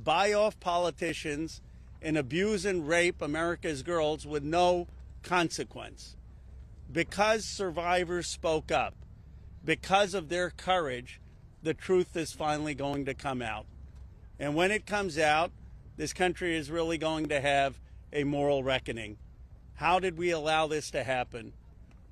buy off politicians and abuse and rape America's girls with no consequence. Because survivors spoke up, because of their courage, the truth is finally going to come out. And when it comes out, this country is really going to have a moral reckoning. How did we allow this to happen?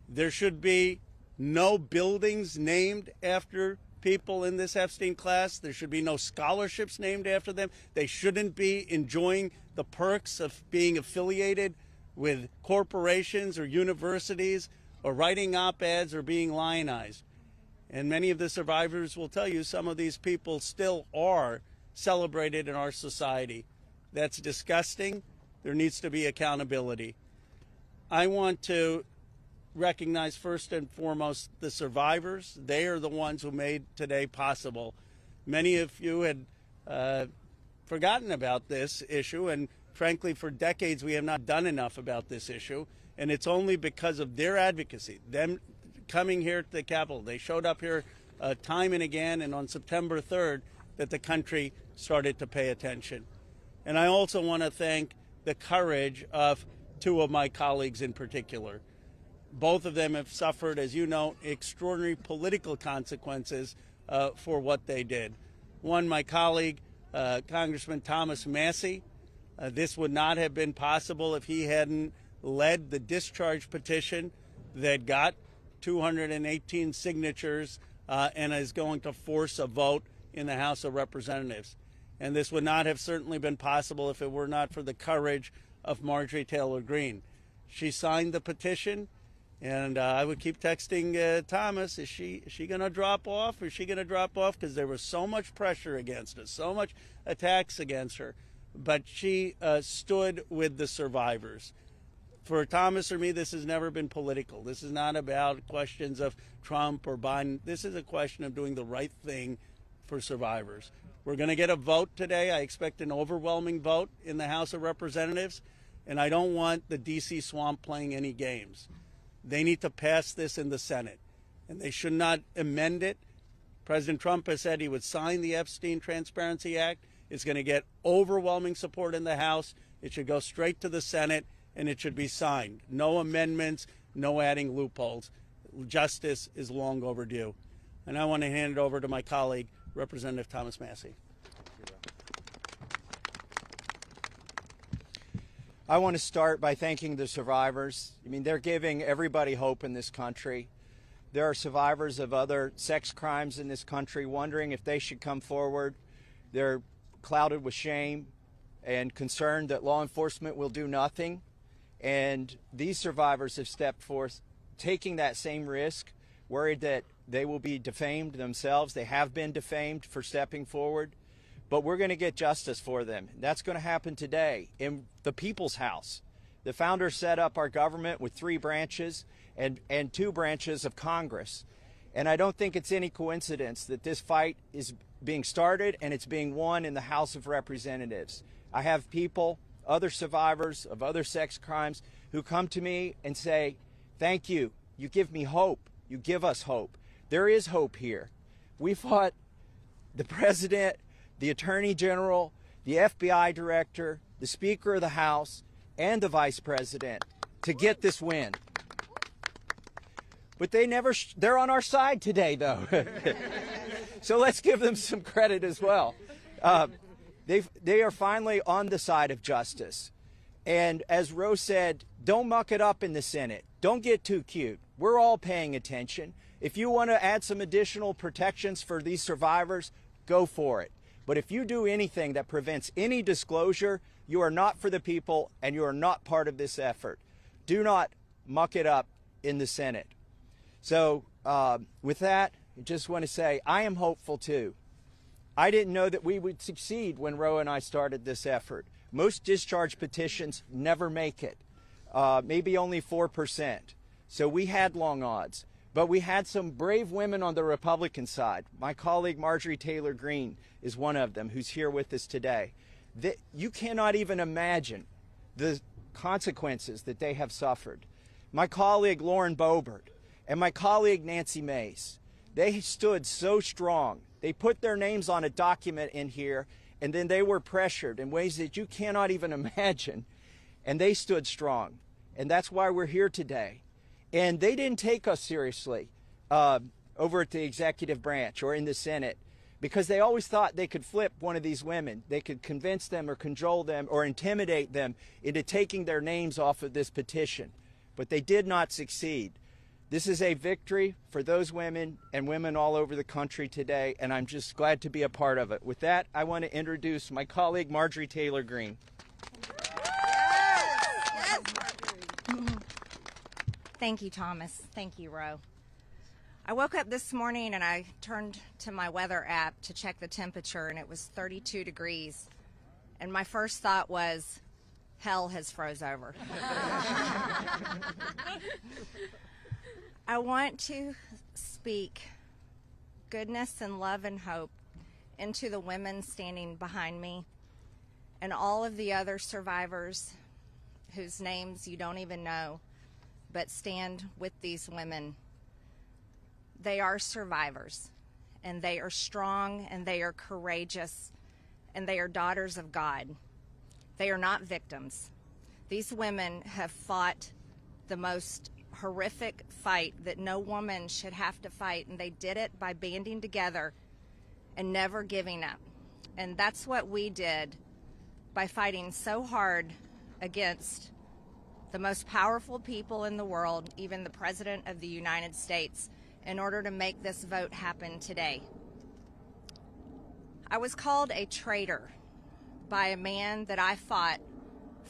There should be no buildings named after people in this Epstein class. There should be no scholarships named after them. They shouldn't be enjoying the perks of being affiliated with corporations or universities or writing op-eds or being lionized. And many of the survivors will tell you some of these people still are celebrated in our society. That's disgusting. There needs to be accountability. I want to recognize first and foremost the survivors. They are the ones who made today possible. Many of you had forgotten about this issue, and frankly, for decades we have not done enough about this issue, and it's only because of their advocacy, them coming here to the Capitol. They showed up here time and again, and on September 3rd, that the country started to pay attention. And I also want to thank the courage of two of my colleagues in particular. Both of them have suffered, as you know, extraordinary political consequences for what they did. One, my colleague, Congressman Thomas Massie. This would not have been possible if he hadn't led the discharge petition that got 218 signatures and is going to force a vote in the House of Representatives. And this would not have certainly been possible if it were not for the courage of Marjorie Taylor Greene. She signed the petition, and I would keep texting Thomas, is she going to drop off? Is she going to drop off? Because there was so much pressure against her, so much attacks against her. But she stood with the survivors. For Thomas or me, this has never been political. This is not about questions of Trump or Biden. This is a question of doing the right thing for survivors. We're going to get a vote today. I expect an overwhelming vote in the House of Representatives, and I don't want the D.C. swamp playing any games. They need to pass this in the Senate, and they should not amend it. President Trump has said he would sign the Epstein Transparency Act. It's going to get overwhelming support in the House. It should go straight to the Senate, and it should be signed. No amendments, no adding loopholes. Justice is long overdue. And I want to hand it over to my colleague, Representative Thomas Massie. I want to start by thanking the survivors. I mean, they're giving everybody hope in this country. There are survivors of other sex crimes in this country wondering if they should come forward. They're clouded with shame and concerned that law enforcement will do nothing. And these survivors have stepped forth, taking that same risk, worried that they will be defamed themselves. They have been defamed for stepping forward. But we're going to get justice for them. That's going to happen today in the People's House. The founders set up our government with 3 branches and 2 branches of Congress. And I don't think it's any coincidence that this fight is being started and it's being won in the House of Representatives. I have people, other survivors of other sex crimes, who come to me and say, thank you. You give me hope. You give us hope. There is hope here. We fought the president, the Attorney General, the FBI Director, the Speaker of the House, and the Vice President to get this win. But they're on our side today, though. So let's give them some credit as well. They are finally on the side of justice. And as Rose said, don't muck it up in the Senate. Don't get too cute. We're all paying attention. If you want to add some additional protections for these survivors, go for it. But if you do anything that prevents any disclosure, you are not for the people and you are not part of this effort. Do not muck it up in the Senate. So with that, I just want to say I am hopeful too. I didn't know that we would succeed when Roe and I started this effort. Most discharge petitions never make it, maybe only 4%. So we had long odds. But we had some brave women on the Republican side. My colleague Marjorie Taylor Greene is one of them who's here with us today. You cannot even imagine the consequences that they have suffered. My colleague Lauren Boebert and my colleague Nancy Mace, they stood so strong. They put their names on a document in here And then they were pressured in ways that you cannot even imagine. And they stood strong. And that's why we're here today. And they didn't take us seriously over at the executive branch or in the Senate, because they always thought they could flip one of these women. They could convince them or cajole them or intimidate them into taking their names off of this petition. But they did not succeed. This is a victory for those women and women all over the country today, and I'm just glad to be a part of it. With that, I want to introduce my colleague, Marjorie Taylor Greene. Thank you, Thomas. Thank you, Ro. I woke up this morning and I turned to my weather app to check the temperature, and it was 32 degrees. And my first thought was, hell has froze over. I want to speak goodness and love and hope into the women standing behind me and all of the other survivors whose names you don't even know, but stand with these women. They are survivors, and they are strong, and they are courageous, and they are daughters of God. They are not victims. These women have fought the most horrific fight that no woman should have to fight, and they did it by banding together and never giving up. And that's what we did by fighting so hard against the most powerful people in the world, even the President of the United States, in order to make this vote happen today. I was called a traitor by a man that I fought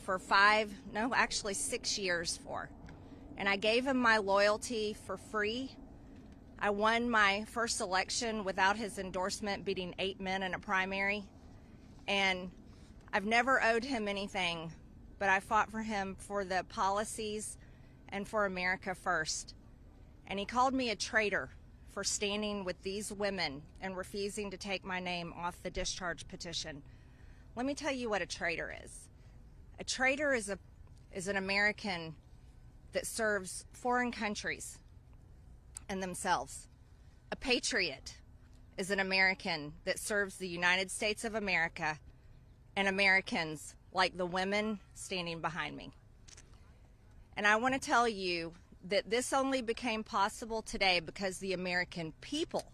for 6 years for. And I gave him my loyalty for free. I won my first election without his endorsement, beating 8 men in a primary. And I've never owed him anything, but I fought for him for the policies and for America first. And he called me a traitor for standing with these women and refusing to take my name off the discharge petition. Let me tell you what a traitor is. A traitor is an American that serves foreign countries and themselves. A patriot is an American that serves the United States of America and Americans like the women standing behind me. And I want to tell you that this only became possible today because the American people,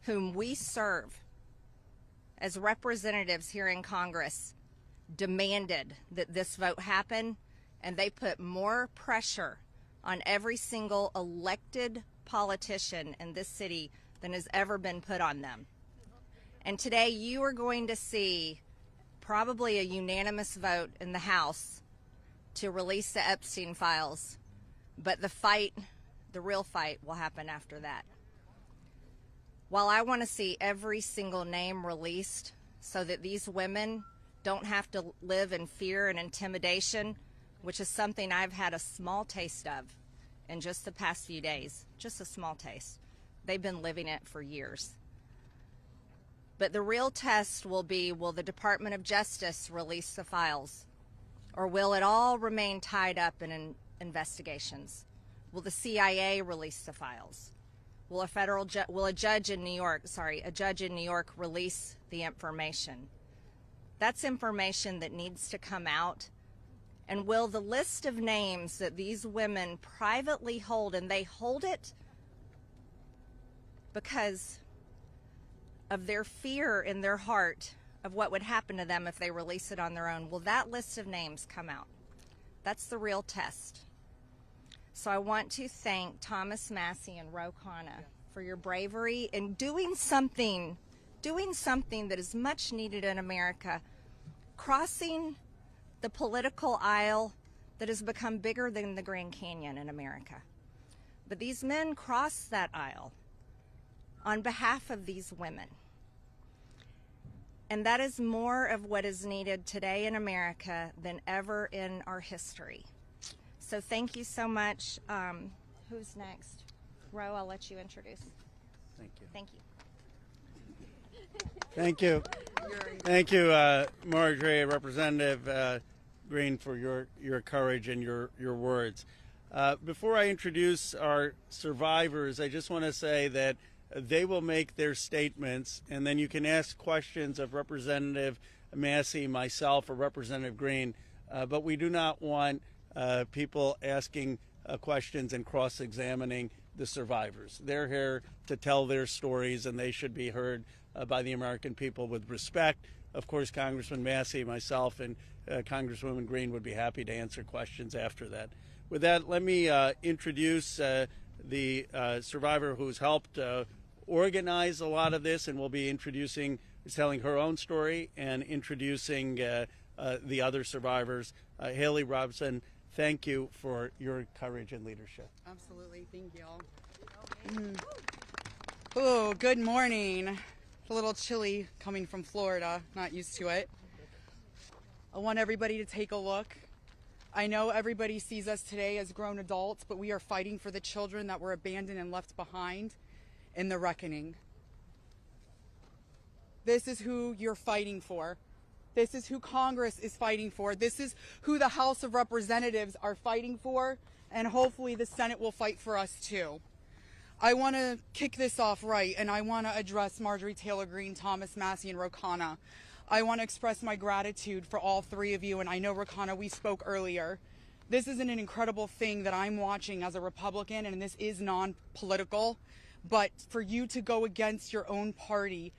whom we serve as representatives here in Congress, demanded that this vote happen, and they put more pressure on every single elected politician in this city than has ever been put on them. And today you are going to see probably a unanimous vote in the House to release the Epstein files. But the real fight will happen after that. While I want to see every single name released so that these women don't have to live in fear and intimidation, which is something I've had a small taste of in just the past few days, just a small taste. They've been living it for years. But the real test will be, will the Department of Justice release the files? Or will it all remain tied up in investigations? Will the CIA release the files? Will a judge in New York release the information? That's information that needs to come out. And will the list of names that these women privately hold, and they hold it because of their fear in their heart of what would happen to them if they release it on their own, will that list of names come out? That's the real test. So I want to thank Thomas Massie and Khanna for your bravery in doing something that is much needed in America, crossing the political aisle that has become bigger than the Grand Canyon in America. But these men crossed that aisle on behalf of these women. And that is more of what is needed today in America than ever in our history. So thank you so much. Who's next? Ro, I'll let you introduce. Thank you. Thank you. Thank you. Thank you, Marjorie, Representative Greene, for your courage and your words. Before I introduce our survivors, I just want to say that They will make their statements, and then you can ask questions of Representative Massie, myself, or Representative Greene, but we do not want people asking questions and cross-examining the survivors. They're here to tell their stories, and they should be heard by the American people with respect. Of course, Congressman Massie, myself, and Congresswoman Greene would be happy to answer questions after that. With that, let me introduce the survivor who's helped organize a lot of this, and will be telling her own story and introducing the other survivors. Haley Robson, thank you for your courage and leadership. Absolutely, thank you all. Oh, good morning. A little chilly coming from Florida, not used to it. I want everybody to take a look. I know everybody sees us today as grown adults, but we are fighting for the children that were abandoned and left behind in the reckoning. This is who you're fighting for. This is who Congress is fighting for. This is who the House of Representatives are fighting for, and hopefully the Senate will fight for us too. I want to kick this off right, and I want to address Marjorie Taylor Greene, Thomas Massie, and Khanna. I want to express my gratitude for all three of you, and I know, Khanna, we spoke earlier. This is an incredible thing that I'm watching as a Republican, and this is non-political, but for you to go against your own party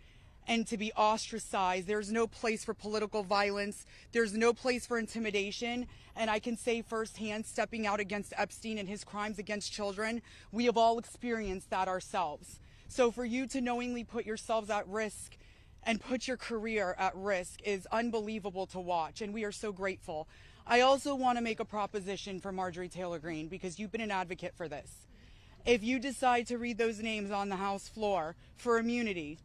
and to be ostracized, there's no place for political violence, there's no place for intimidation, and I can say firsthand, stepping out against Epstein and his crimes against children, we have all experienced that ourselves. So for you to knowingly put yourselves at risk and put your career at risk is unbelievable to watch, and we are so grateful. I also want to make a proposition for Marjorie Taylor Greene, because you've been an advocate for this. If you decide to read those names on the House floor for immunity,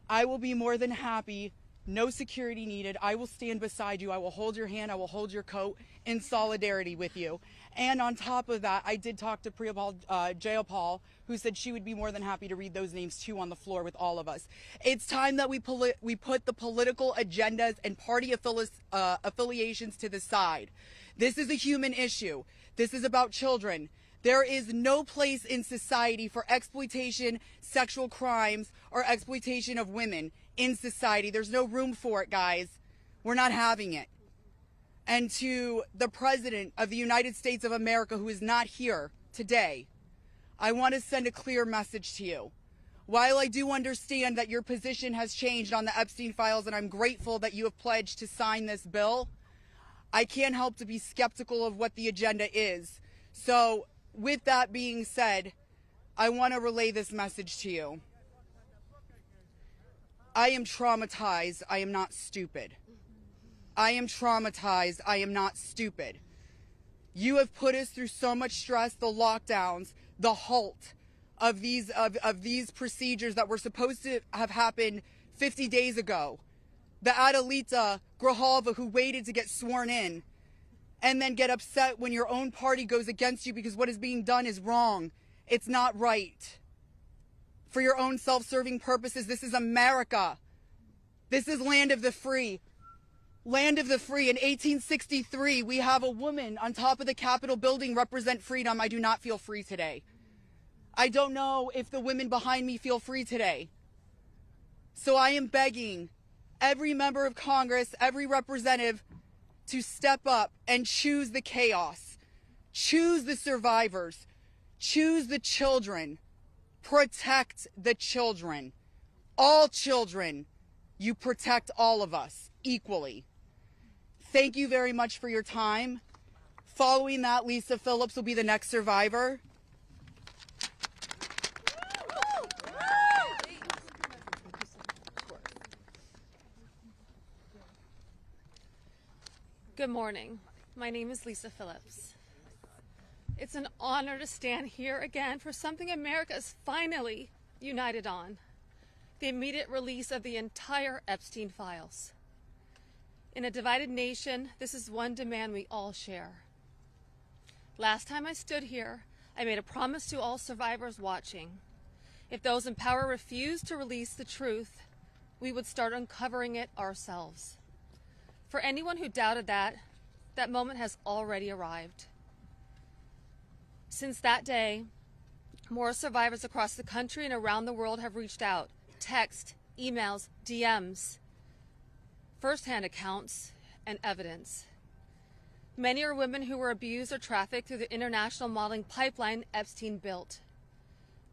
I will be more than happy, no security needed. I will stand beside you. I will hold your hand. I will hold your coat in solidarity with you. And on top of that, I did talk to Jayapal, who said she would be more than happy to read those names too on the floor with all of us. It's time that we put the political agendas and party affiliations to the side. This is a human issue. This is about children. There is no place in society for exploitation, sexual crimes, or exploitation of women in society. There's no room for it, guys. We're not having it. And to the President of the United States of America, who is not here today, I want to send a clear message to you. While I do understand that your position has changed on the Epstein files, and I'm grateful that you have pledged to sign this bill, I can't help to be skeptical of what the agenda is. So, with that being said, I want to relay this message to you. I am traumatized. I am not stupid. I am traumatized. I am not stupid. You have put us through so much stress, the lockdowns, the halt of these procedures that were supposed to have happened 50 days ago. The Adelita Grijalva, who waited to get sworn in, and then get upset when your own party goes against you because what is being done is wrong. It's not right. For your own self-serving purposes, this is America. This is land of the free. Land of the free. In 1863, we have a woman on top of the Capitol building represent freedom. I do not feel free today. I don't know if the women behind me feel free today. So I am begging every member of Congress, every representative, to step up and choose the chaos, choose the survivors, choose the children, protect the children, all children. You protect all of us equally. Thank you very much for your time. Following that, Lisa Phillips will be the next survivor. Good morning. My name is Lisa Phillips. It's an honor to stand here again for something America is finally united on: the immediate release of the entire Epstein files. In a divided nation, this is one demand we all share. Last time I stood here, I made a promise to all survivors watching. If those in power refused to release the truth, we would start uncovering it ourselves. For anyone who doubted that moment has already arrived. Since that day, More survivors across the country and around the world have reached out. Text, emails, DMs, firsthand accounts, and evidence. Many are women who were abused or trafficked through the international modeling pipeline Epstein built,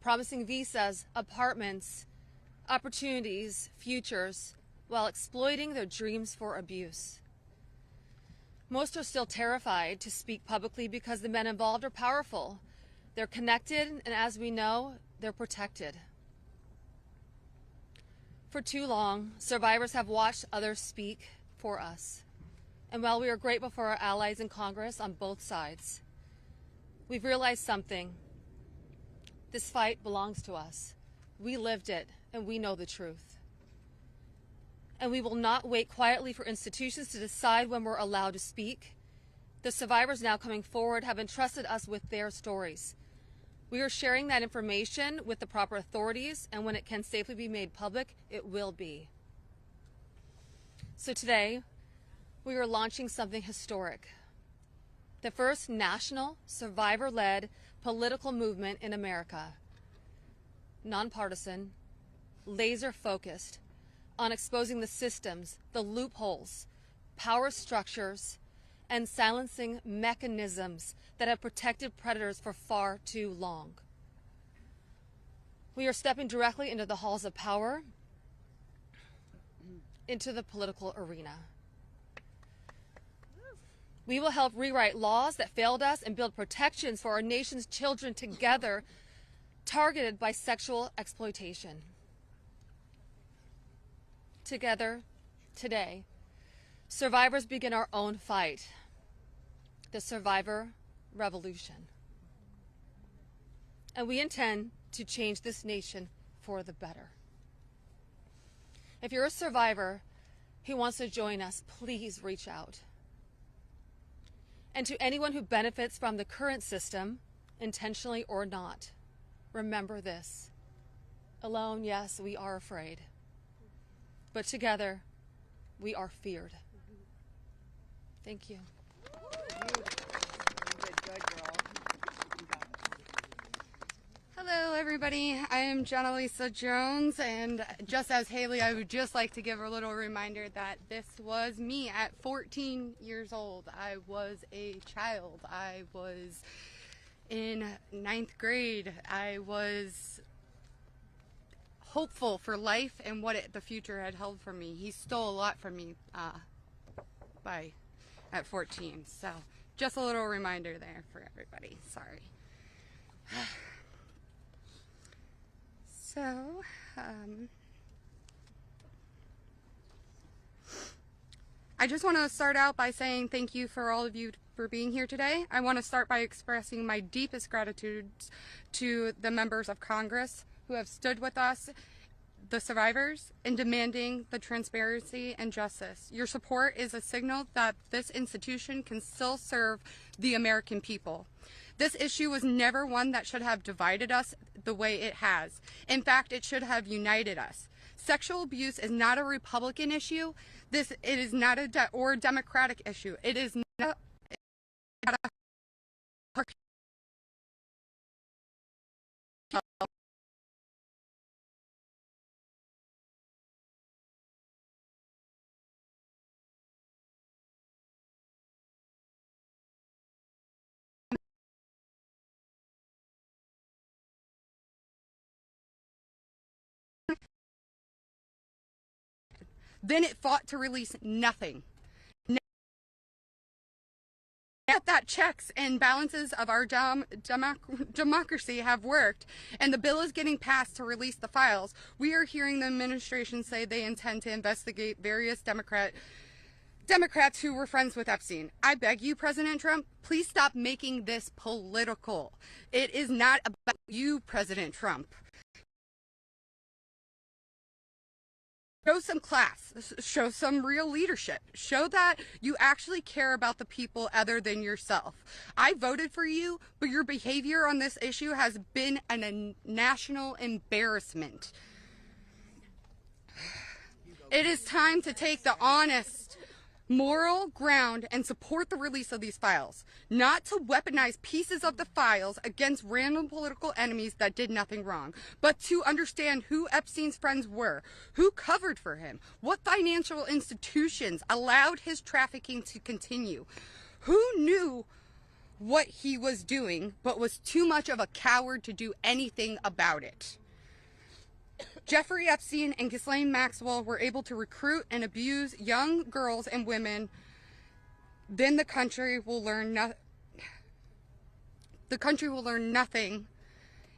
promising visas, apartments, opportunities, futures, while exploiting their dreams for abuse. Most are still terrified to speak publicly because the men involved are powerful. They're connected, and as we know, they're protected. For too long, survivors have watched others speak for us. And while we are grateful for our allies in Congress on both sides, we've realized something. This fight belongs to us. We lived it, and we know the truth. And we will not wait quietly for institutions to decide when we're allowed to speak. The survivors now coming forward have entrusted us with their stories. We are sharing that information with the proper authorities, and when it can safely be made public, it will be. So today, we are launching something historic. The first national, survivor-led political movement in America. Nonpartisan, laser-focused on exposing the systems, the loopholes, power structures, and silencing mechanisms that have protected predators for far too long. We are stepping directly into the halls of power, into the political arena. We will help rewrite laws that failed us and build protections for our nation's children together, targeted by sexual exploitation. Together, today, survivors begin our own fight, the survivor revolution. And we intend to change this nation for the better. If you're a survivor who wants to join us, please reach out. And to anyone who benefits from the current system, intentionally or not, remember this. Alone, yes, we are afraid. But together, we are feared. Thank you. Hello, everybody. I am Jenna Lisa Jones, and just as Haley, I would just like to give a little reminder that this was me at 14 years old. I was a child. I was in 9th grade. I was hopeful for life and what the future had held for me. He stole a lot from me at 14. So just a little reminder there for everybody. Sorry. So, I just want to start out by saying thank you for all of you for being here today. I want to start by expressing my deepest gratitude to the members of Congress who have stood with us, the survivors, in demanding the transparency and justice. Your support is a signal that this institution can still serve the American people. This issue was never one that should have divided us the way it has. In fact, it should have united us. Sexual abuse is not a Republican issue. It is not a Democratic issue. It is not a Then it fought to release nothing. Now that checks and balances of our democracy have worked, and the bill is getting passed to release the files, we are hearing the administration say they intend to investigate various Democrats who were friends with Epstein. I beg you, President Trump, please stop making this political. It is not about you, President Trump. Show some class, show some real leadership, show that you actually care about the people other than yourself. I voted for you, but your behavior on this issue has been a national embarrassment. It is time to take the honest moral ground and support the release of these files, not to weaponize pieces of the files against random political enemies that did nothing wrong, but to understand who Epstein's friends were, who covered for him, what financial institutions allowed his trafficking to continue, who knew what he was doing but was too much of a coward to do anything about it. Jeffrey Epstein and Ghislaine Maxwell were able to recruit and abuse young girls and women. Then the country will learn nothing,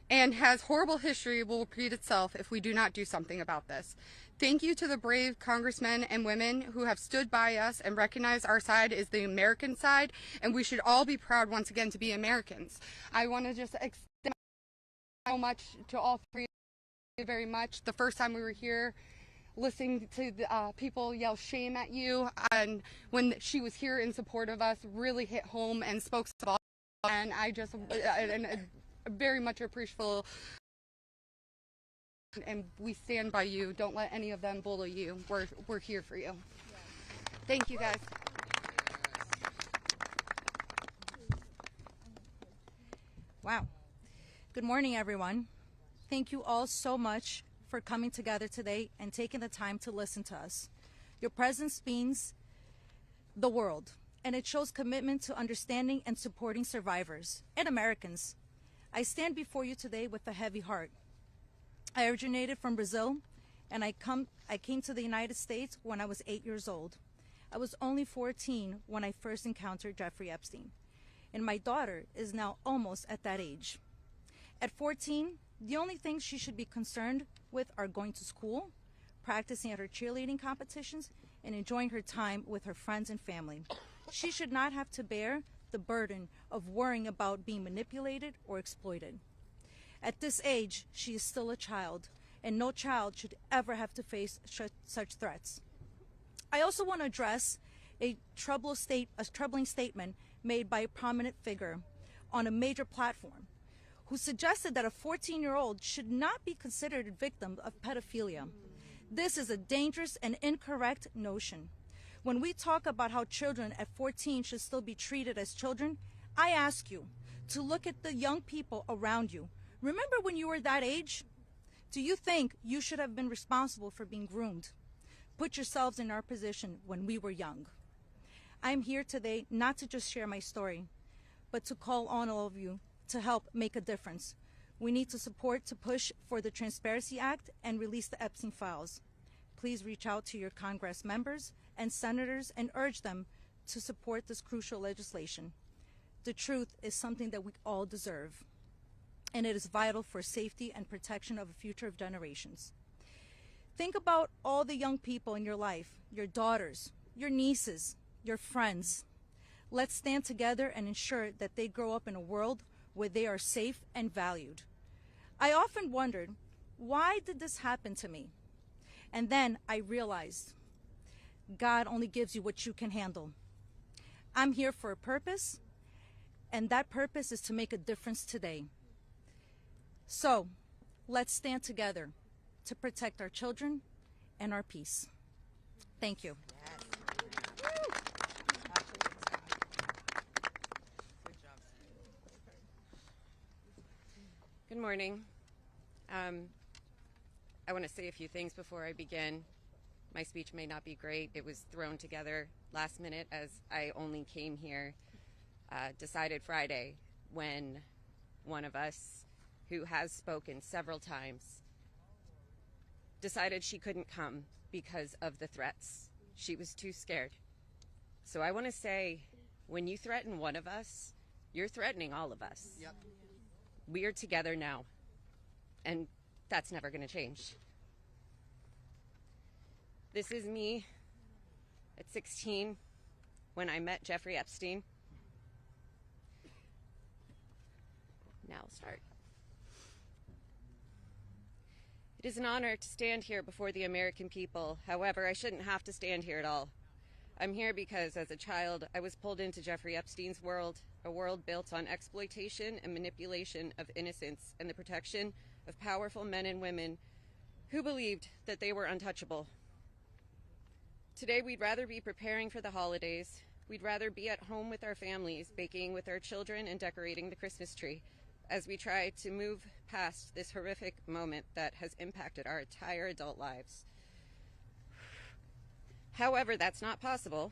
and has horrible history will repeat itself if we do not do something about this. Thank you to the brave congressmen and women who have stood by us and recognized our side is the American side, and we should all be proud once again to be Americans. I want to just extend so much to all three of you very much. The first time we were here, listening to the, people yell shame at you, and when she was here in support of us, really hit home and spoke so well. And I just very much appreciable. And we stand by you. Don't let any of them bully you. We're here for you. Thank you, guys. Wow. Good morning, everyone. Thank you all so much for coming together today and taking the time to listen to us. Your presence means the world, and it shows commitment to understanding and supporting survivors and Americans. I stand before you today with a heavy heart. I originated from Brazil, and I came to the United States when I was 8 years old. I was only 14 when I first encountered Jeffrey Epstein, and my daughter is now almost at that age. At 14, the only things she should be concerned with are going to school, practicing at her cheerleading competitions, and enjoying her time with her friends and family. She should not have to bear the burden of worrying about being manipulated or exploited. At this age, she is still a child, and no child should ever have to face such threats. I also want to address a troubling statement made by a prominent figure on a major platform who suggested that a 14-year-old should not be considered a victim of pedophilia. This is a dangerous and incorrect notion. When we talk about how children at 14 should still be treated as children, I ask you to look at the young people around you. Remember when you were that age? Do you think you should have been responsible for being groomed? Put yourselves in our position when we were young. I'm here today not to just share my story, but to call on all of you to help make a difference. We need to support to push for the Transparency Act and release the Epstein files. Please reach out to your Congress members and senators and urge them to support this crucial legislation. The truth is something that we all deserve, and it is vital for safety and protection of the future of generations. Think about all the young people in your life, your daughters, your nieces, your friends. Let's stand together and ensure that they grow up in a world where they are safe and valued. I often wondered, why did this happen to me? And then I realized, God only gives you what you can handle. I'm here for a purpose, and that purpose is to make a difference today. So, let's stand together to protect our children and our peace. Thank you. Good morning. I want to say a few things before I begin. My speech may not be great. It was thrown together last minute as I only came here, decided Friday, when one of us, who has spoken several times, decided she couldn't come because of the threats. She was too scared. So I want to say, when you threaten one of us, you're threatening all of us. Yep. We are together now, and that's never going to change. This is me at 16 when I met Jeffrey Epstein. Now I'll start. It is an honor to stand here before the American people. However, I shouldn't have to stand here at all. I'm here because as a child, I was pulled into Jeffrey Epstein's world, a world built on exploitation and manipulation of innocence and the protection of powerful men and women who believed that they were untouchable. Today, we'd rather be preparing for the holidays. We'd rather be at home with our families, baking with our children and decorating the Christmas tree as we try to move past this horrific moment that has impacted our entire adult lives. However, that's not possible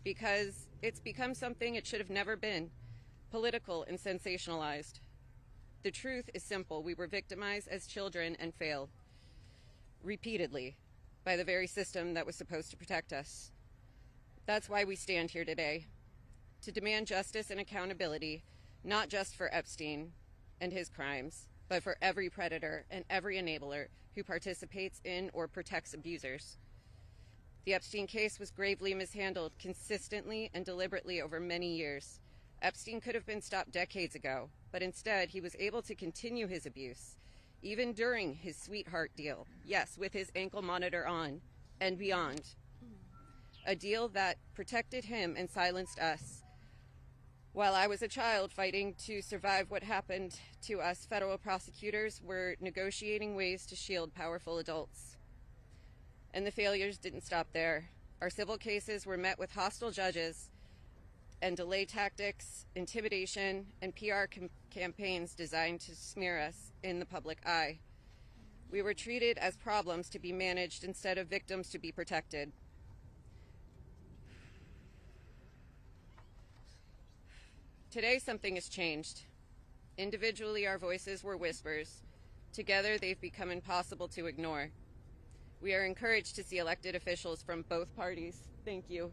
because it's become something it should have never been, political and sensationalized. The truth is simple. We were victimized as children and failed repeatedly by the very system that was supposed to protect us. That's why we stand here today, to demand justice and accountability, not just for Epstein and his crimes, but for every predator and every enabler who participates in or protects abusers. The Epstein case was gravely mishandled consistently and deliberately over many years. Epstein could have been stopped decades ago, but instead he was able to continue his abuse, even during his sweetheart deal, yes, with his ankle monitor on and beyond. A deal that protected him and silenced us. While I was a child fighting to survive what happened to us, federal prosecutors were negotiating ways to shield powerful adults. And the failures didn't stop there. Our civil cases were met with hostile judges and delay tactics, intimidation, and PR campaigns designed to smear us in the public eye. We were treated as problems to be managed instead of victims to be protected. Today, something has changed. Individually, our voices were whispers. Together, they've become impossible to ignore. We are encouraged to see elected officials from both parties, thank you,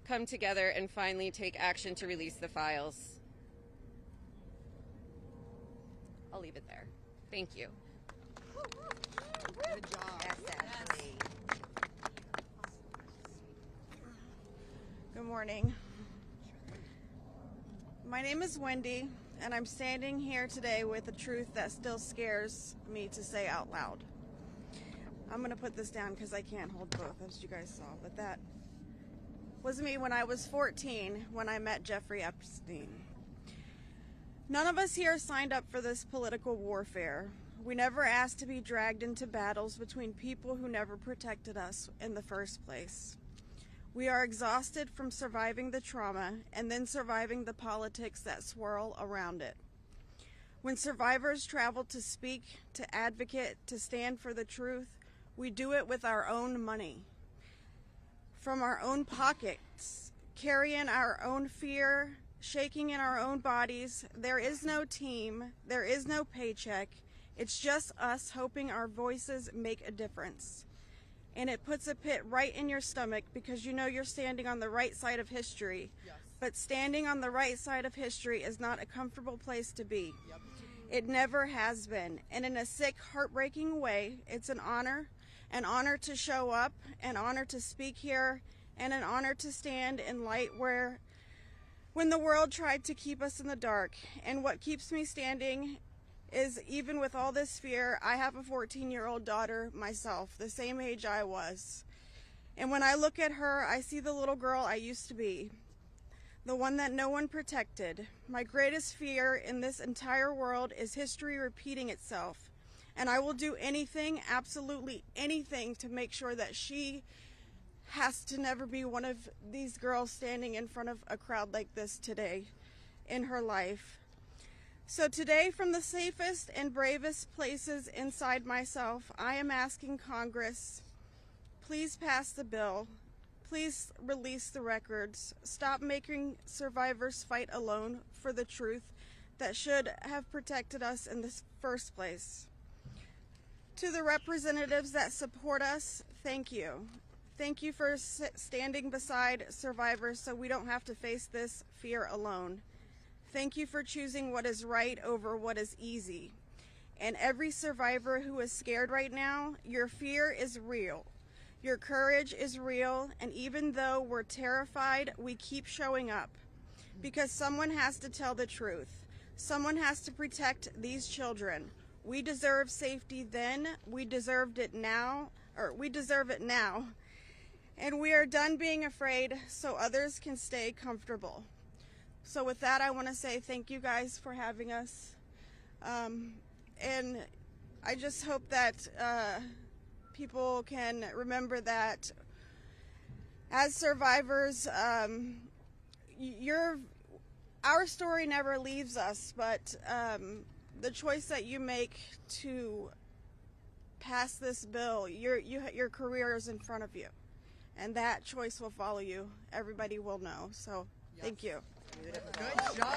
come together and finally take action to release the files. I'll leave it there. Thank you. Good job. Good morning. My name is Wendy, and I'm standing here today with a truth that still scares me to say out loud. I'm going to put this down because I can't hold both, as you guys saw, but that was me when I was 14 when I met Jeffrey Epstein. None of us here signed up for this political warfare. We never asked to be dragged into battles between people who never protected us in the first place. We are exhausted from surviving the trauma and then surviving the politics that swirl around it. When survivors travel to speak, to advocate, to stand for the truth, we do it with our own money, from our own pockets, carrying our own fear, shaking in our own bodies. There is no team, there is no paycheck. It's just us hoping our voices make a difference. And it puts a pit right in your stomach because you know you're standing on the right side of history. Yes. But standing on the right side of history is not a comfortable place to be. Yep. It never has been. And in a sick, heartbreaking way, it's an honor to show up, an honor to speak here, and an honor to stand in light when the world tried to keep us in the dark. And what keeps me standing is, even with all this fear, I have a 14-year-old daughter myself, the same age I was. And when I look at her, I see the little girl I used to be, the one that no one protected. My greatest fear in this entire world is history repeating itself. And I will do anything, absolutely anything, to make sure that she has to never be one of these girls standing in front of a crowd like this today in her life. So today, from the safest and bravest places inside myself, I am asking Congress, please pass the bill. Please release the records. Stop making survivors fight alone for the truth that should have protected us in the first place. To the representatives that support us, thank you. Thank you for standing beside survivors so we don't have to face this fear alone. Thank you for choosing what is right over what is easy. And every survivor who is scared right now, your fear is real. Your courage is real, and even though we're terrified, we keep showing up. Because someone has to tell the truth. Someone has to protect these children. We deserve safety then, we deserve it now. And we are done being afraid so others can stay comfortable. So with that, I want to say thank you guys for having us. And I just hope that people can remember that As survivors, our story never leaves us, but the choice that you make to pass this bill, your career is in front of you, and that choice will follow you. Everybody will know. So, thank you. Good job.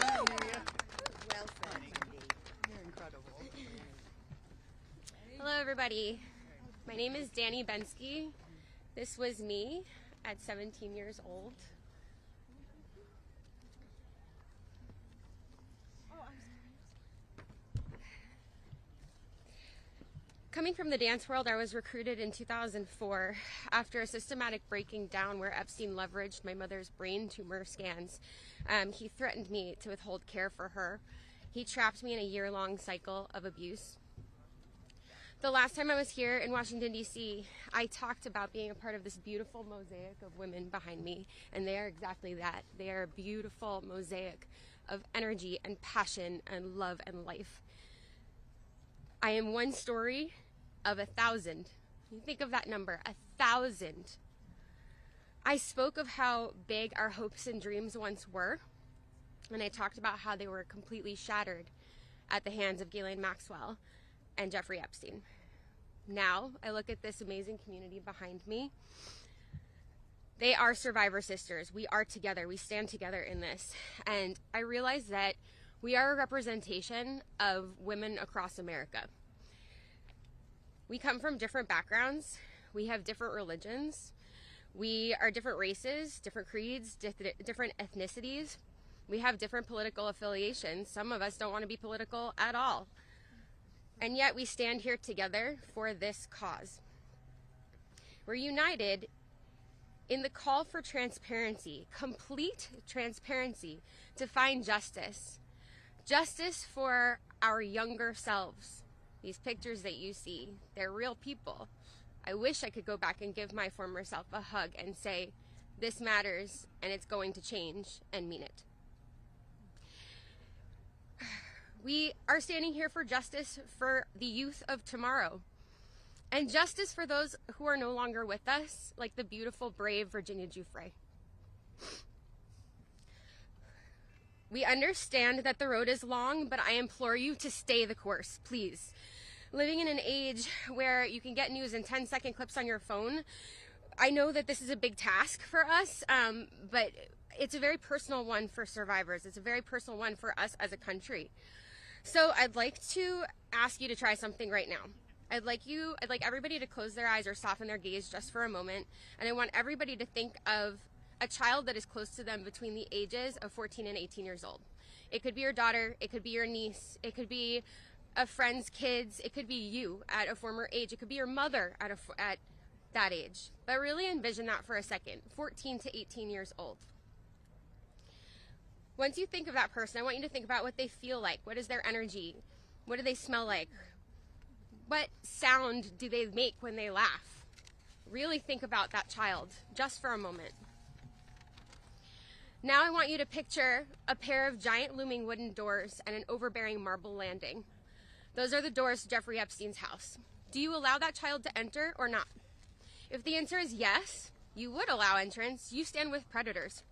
Well said. You're incredible. Hello, everybody. My name is Danny Bensky. This was me at 17 years old. Coming from the dance world, I was recruited in 2004 after a systematic breaking down where Epstein leveraged my mother's brain tumor scans. He threatened me to withhold care for her. He trapped me in a year-long cycle of abuse. The last time I was here in Washington, D.C., I talked about being a part of this beautiful mosaic of women behind me, and they are exactly that. They are a beautiful mosaic of energy and passion and love and life. I am one story of 1,000. You think of that number, 1,000. I spoke of how big our hopes and dreams once were, and I talked about how they were completely shattered at the hands of Ghislaine Maxwell and Jeffrey Epstein. Now, I look at this amazing community behind me. They are survivor sisters. We are together. We stand together in this. And I realize that we are a representation of women across America. We come from different backgrounds. We have different religions. We are different races, different creeds, different ethnicities. We have different political affiliations. Some of us don't want to be political at all. And yet we stand here together for this cause. We're united in the call for transparency, complete transparency, to find justice. Justice for our younger selves. These pictures that you see, they're real people. I wish I could go back and give my former self a hug and say, this matters and it's going to change, and mean it. We are standing here for justice for the youth of tomorrow, and justice for those who are no longer with us, like the beautiful, brave Virginia Giuffre. We understand that the road is long, but I implore you to stay the course, please. Living in an age where you can get news in 10-second clips on your phone, I know that this is a big task for us, but it's a very personal one for survivors. It's a very personal one for us as a country. So I'd like to ask you to try something right now. I'd like everybody to close their eyes or soften their gaze just for a moment, and I want everybody to think of a child that is close to them between the ages of 14 and 18 years old. It could be your daughter, it could be your niece, it could be a friend's kids, it could be you at a former age, it could be your mother at that age. But really envision that for a second, 14 to 18 years old. Once you think of that person, I want you to think about what they feel like. What is their energy? What do they smell like? What sound do they make when they laugh? Really think about that child just for a moment. Now I want you to picture a pair of giant looming wooden doors and an overbearing marble landing. Those are the doors to Jeffrey Epstein's house. Do you allow that child to enter or not? If the answer is yes, you would allow entrance. You stand with predators.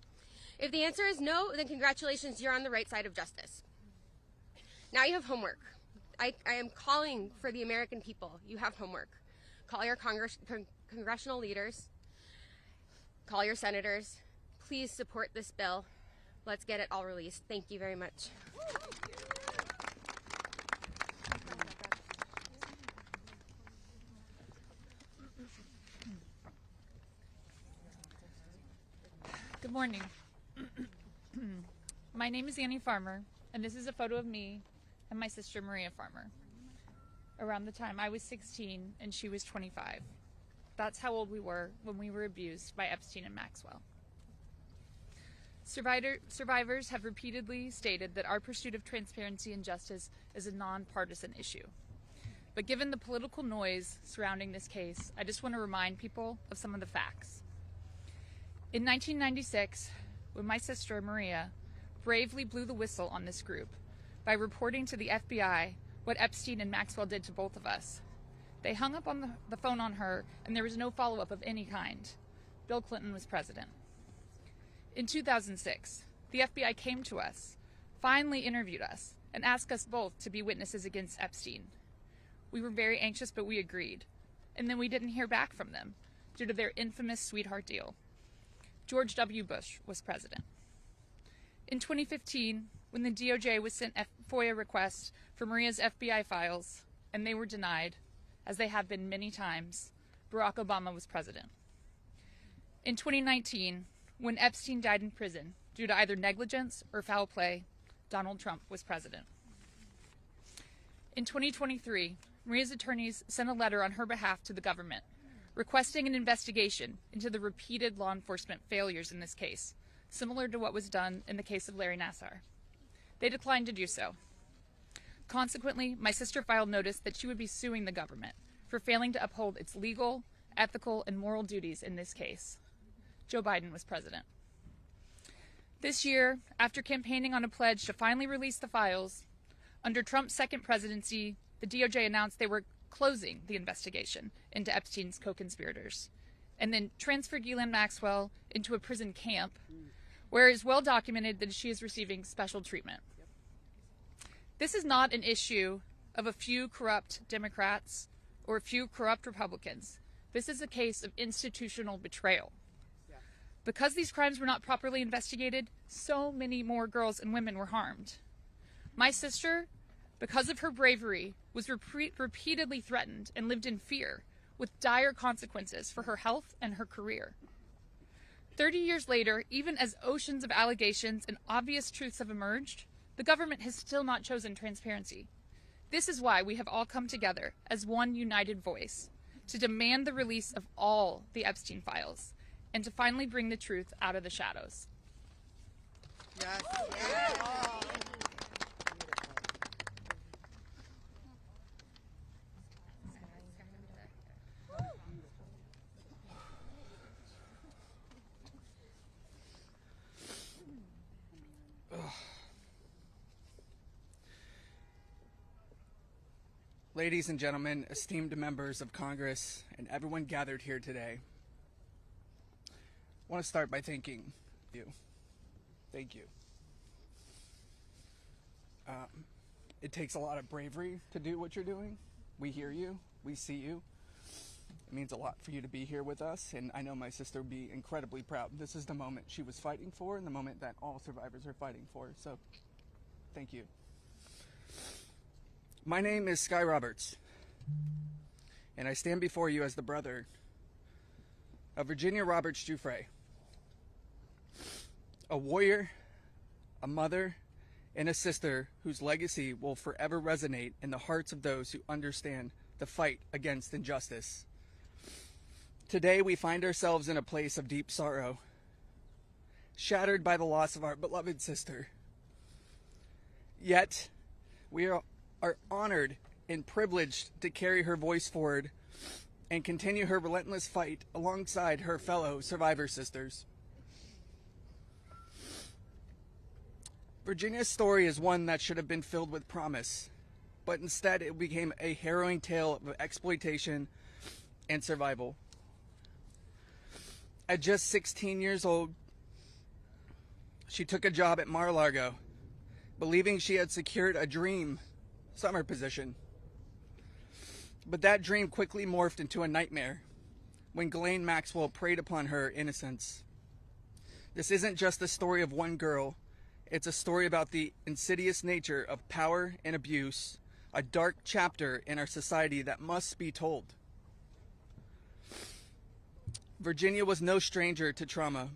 If the answer is no, then congratulations, you're on the right side of justice. Now you have homework. I am calling for the American people. You have homework. Call your congressional leaders. Call your senators. Please support this bill. Let's get it all released. Thank you very much. Good morning. My name is Annie Farmer, and this is a photo of me and my sister Maria Farmer. Around the time I was 16 and she was 25. That's how old we were when we were abused by Epstein and Maxwell. Survivors have repeatedly stated that our pursuit of transparency and justice is a nonpartisan issue. But given the political noise surrounding this case, I just want to remind people of some of the facts. In 1996, when my sister Maria bravely blew the whistle on this group by reporting to the FBI what Epstein and Maxwell did to both of us, they hung up on the phone on her, and there was no follow-up of any kind. Bill Clinton was president. In 2006, the FBI came to us, finally interviewed us, and asked us both to be witnesses against Epstein. We were very anxious, but we agreed. And then we didn't hear back from them due to their infamous sweetheart deal. George W. Bush was president. In 2015, when the DOJ was sent FOIA requests for Maria's FBI files, and they were denied, as they have been many times, Barack Obama was president. In 2019, when Epstein died in prison due to either negligence or foul play, Donald Trump was president. In 2023, Maria's attorneys sent a letter on her behalf to the government, requesting an investigation into the repeated law enforcement failures in this case, similar to what was done in the case of Larry Nassar. They declined to do so. Consequently, my sister filed notice that she would be suing the government for failing to uphold its legal, ethical, and moral duties in this case. Joe Biden was president. This year, after campaigning on a pledge to finally release the files, under Trump's second presidency, the DOJ announced they were closing the investigation into Epstein's co-conspirators, and then transferred Ghislaine Maxwell into a prison camp, where it is well documented that she is receiving special treatment. This is not an issue of a few corrupt Democrats or a few corrupt Republicans. This is a case of institutional betrayal. Because these crimes were not properly investigated, so many more girls and women were harmed. My sister, because of her bravery, was repeatedly threatened and lived in fear, with dire consequences for her health and her career. 30 years later, even as oceans of allegations and obvious truths have emerged, the government has still not chosen transparency. This is why we have all come together as one united voice to demand the release of all the Epstein files and to finally bring the truth out of the shadows. Yes. Yes. Ladies and gentlemen, esteemed members of Congress, and everyone gathered here today, I want to start by thanking you. Thank you. It takes a lot of bravery to do what you're doing. We hear you. We see you. It means a lot for you to be here with us, and I know my sister would be incredibly proud. This is the moment she was fighting for and the moment that all survivors are fighting for, so thank you. My name is Sky Roberts, and I stand before you as the brother of Virginia Roberts Giuffre, a warrior, a mother, and a sister whose legacy will forever resonate in the hearts of those who understand the fight against injustice. Today we find ourselves in a place of deep sorrow, shattered by the loss of our beloved sister. Yet, we are honored and privileged to carry her voice forward and continue her relentless fight alongside her fellow survivor sisters. Virginia's story is one that should have been filled with promise, but instead it became a harrowing tale of exploitation and survival. At just 16 years old, she took a job at Mar-a-Lago, believing she had secured a dream summer position. But that dream quickly morphed into a nightmare when Ghislaine Maxwell preyed upon her innocence. This isn't just the story of one girl. It's a story about the insidious nature of power and abuse, a dark chapter in our society that must be told. Virginia was no stranger to trauma.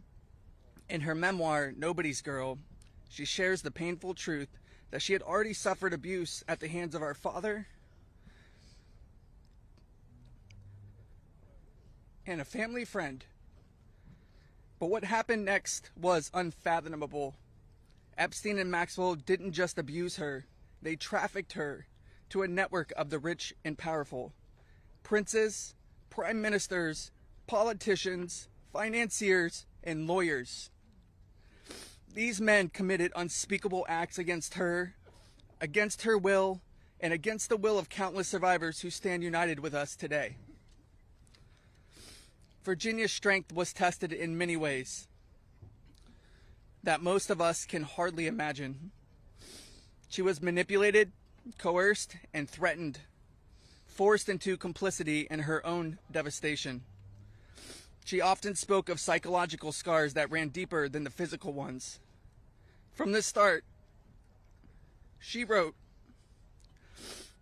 In her memoir, Nobody's Girl, she shares the painful truth that she had already suffered abuse at the hands of our father and a family friend. But what happened next was unfathomable. Epstein and Maxwell didn't just abuse her, they trafficked her to a network of the rich and powerful. Princes, prime ministers, politicians, financiers, and lawyers. These men committed unspeakable acts against her will, and against the will of countless survivors who stand united with us today. Virginia's strength was tested in many ways that most of us can hardly imagine. She was manipulated, coerced, and threatened, forced into complicity in her own devastation. She often spoke of psychological scars that ran deeper than the physical ones. From the start, she wrote,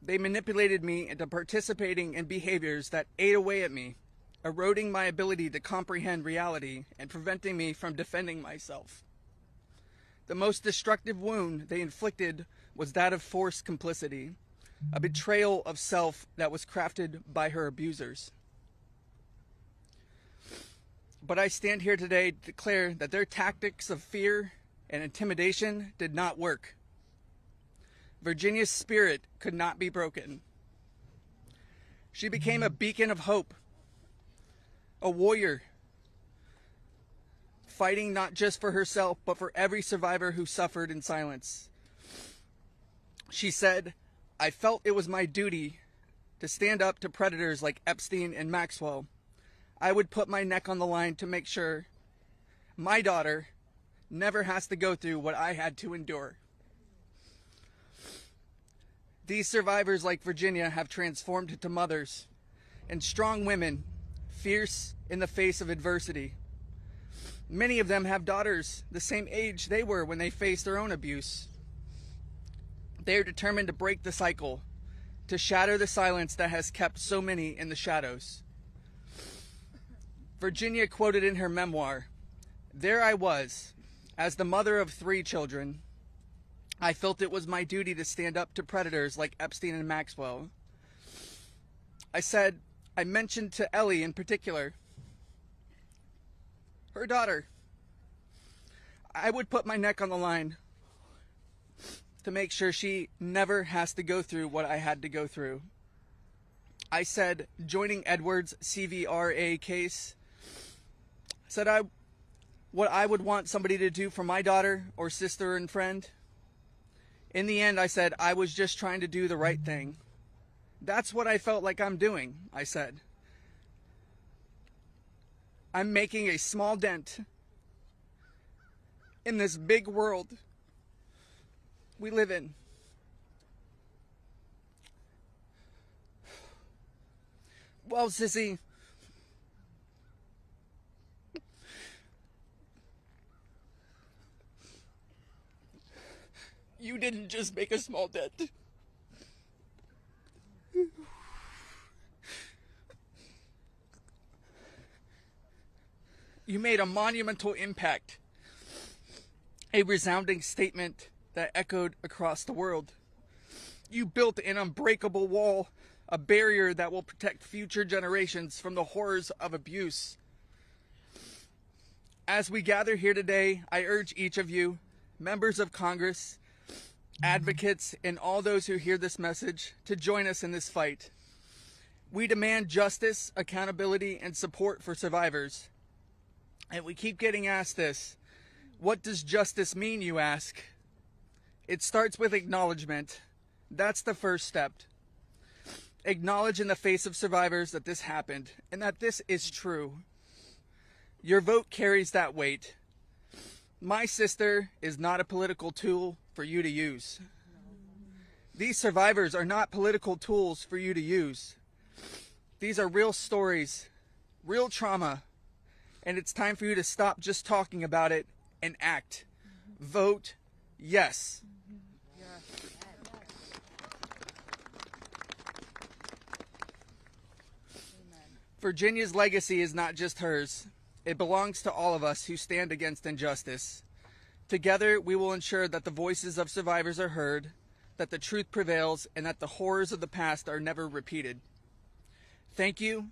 "They manipulated me into participating in behaviors that ate away at me, eroding my ability to comprehend reality and preventing me from defending myself. The most destructive wound they inflicted was that of forced complicity, a betrayal of self that was crafted by her abusers. But I stand here today to declare that their tactics of fear and intimidation did not work. Virginia's spirit could not be broken. She became a beacon of hope, a warrior, fighting not just for herself, but for every survivor who suffered in silence. She said, 'I felt it was my duty to stand up to predators like Epstein and Maxwell. I would put my neck on the line to make sure my daughter never has to go through what I had to endure.' These survivors, like Virginia, have transformed into mothers and strong women, fierce in the face of adversity. Many of them have daughters the same age they were when they faced their own abuse. They are determined to break the cycle, to shatter the silence that has kept so many in the shadows. Virginia quoted in her memoir, 'There I was, as the mother of 3 children. I felt it was my duty to stand up to predators like Epstein and Maxwell. I mentioned to Ellie in particular, her daughter, I would put my neck on the line to make sure she never has to go through what I had to go through. I said, joining Edward's CVRA case, what I would want somebody to do for my daughter or sister and friend. In the end, I said, I was just trying to do the right thing. That's what I felt like I'm doing,' I said. 'I'm making a small dent in this big world we live in.' Well, sissy, you didn't just make a small dent. You made a monumental impact, a resounding statement that echoed across the world. You built an unbreakable wall, a barrier that will protect future generations from the horrors of abuse. As we gather here today, I urge each of you, members of Congress, advocates, and all those who hear this message, to join us in this fight. We demand justice, accountability, and support for survivors. And we keep getting asked this. What does justice mean, you ask? It starts with acknowledgement. That's the first step. Acknowledge in the face of survivors that this happened and that this is true. Your vote carries that weight. My sister is not a political tool for you to use. These survivors are not political tools for you to use. These are real stories, real trauma, and it's time for you to stop just talking about it and act. Vote yes. Virginia's legacy is not just hers. It belongs to all of us who stand against injustice. Together, we will ensure that the voices of survivors are heard, that the truth prevails, and that the horrors of the past are never repeated. Thank you.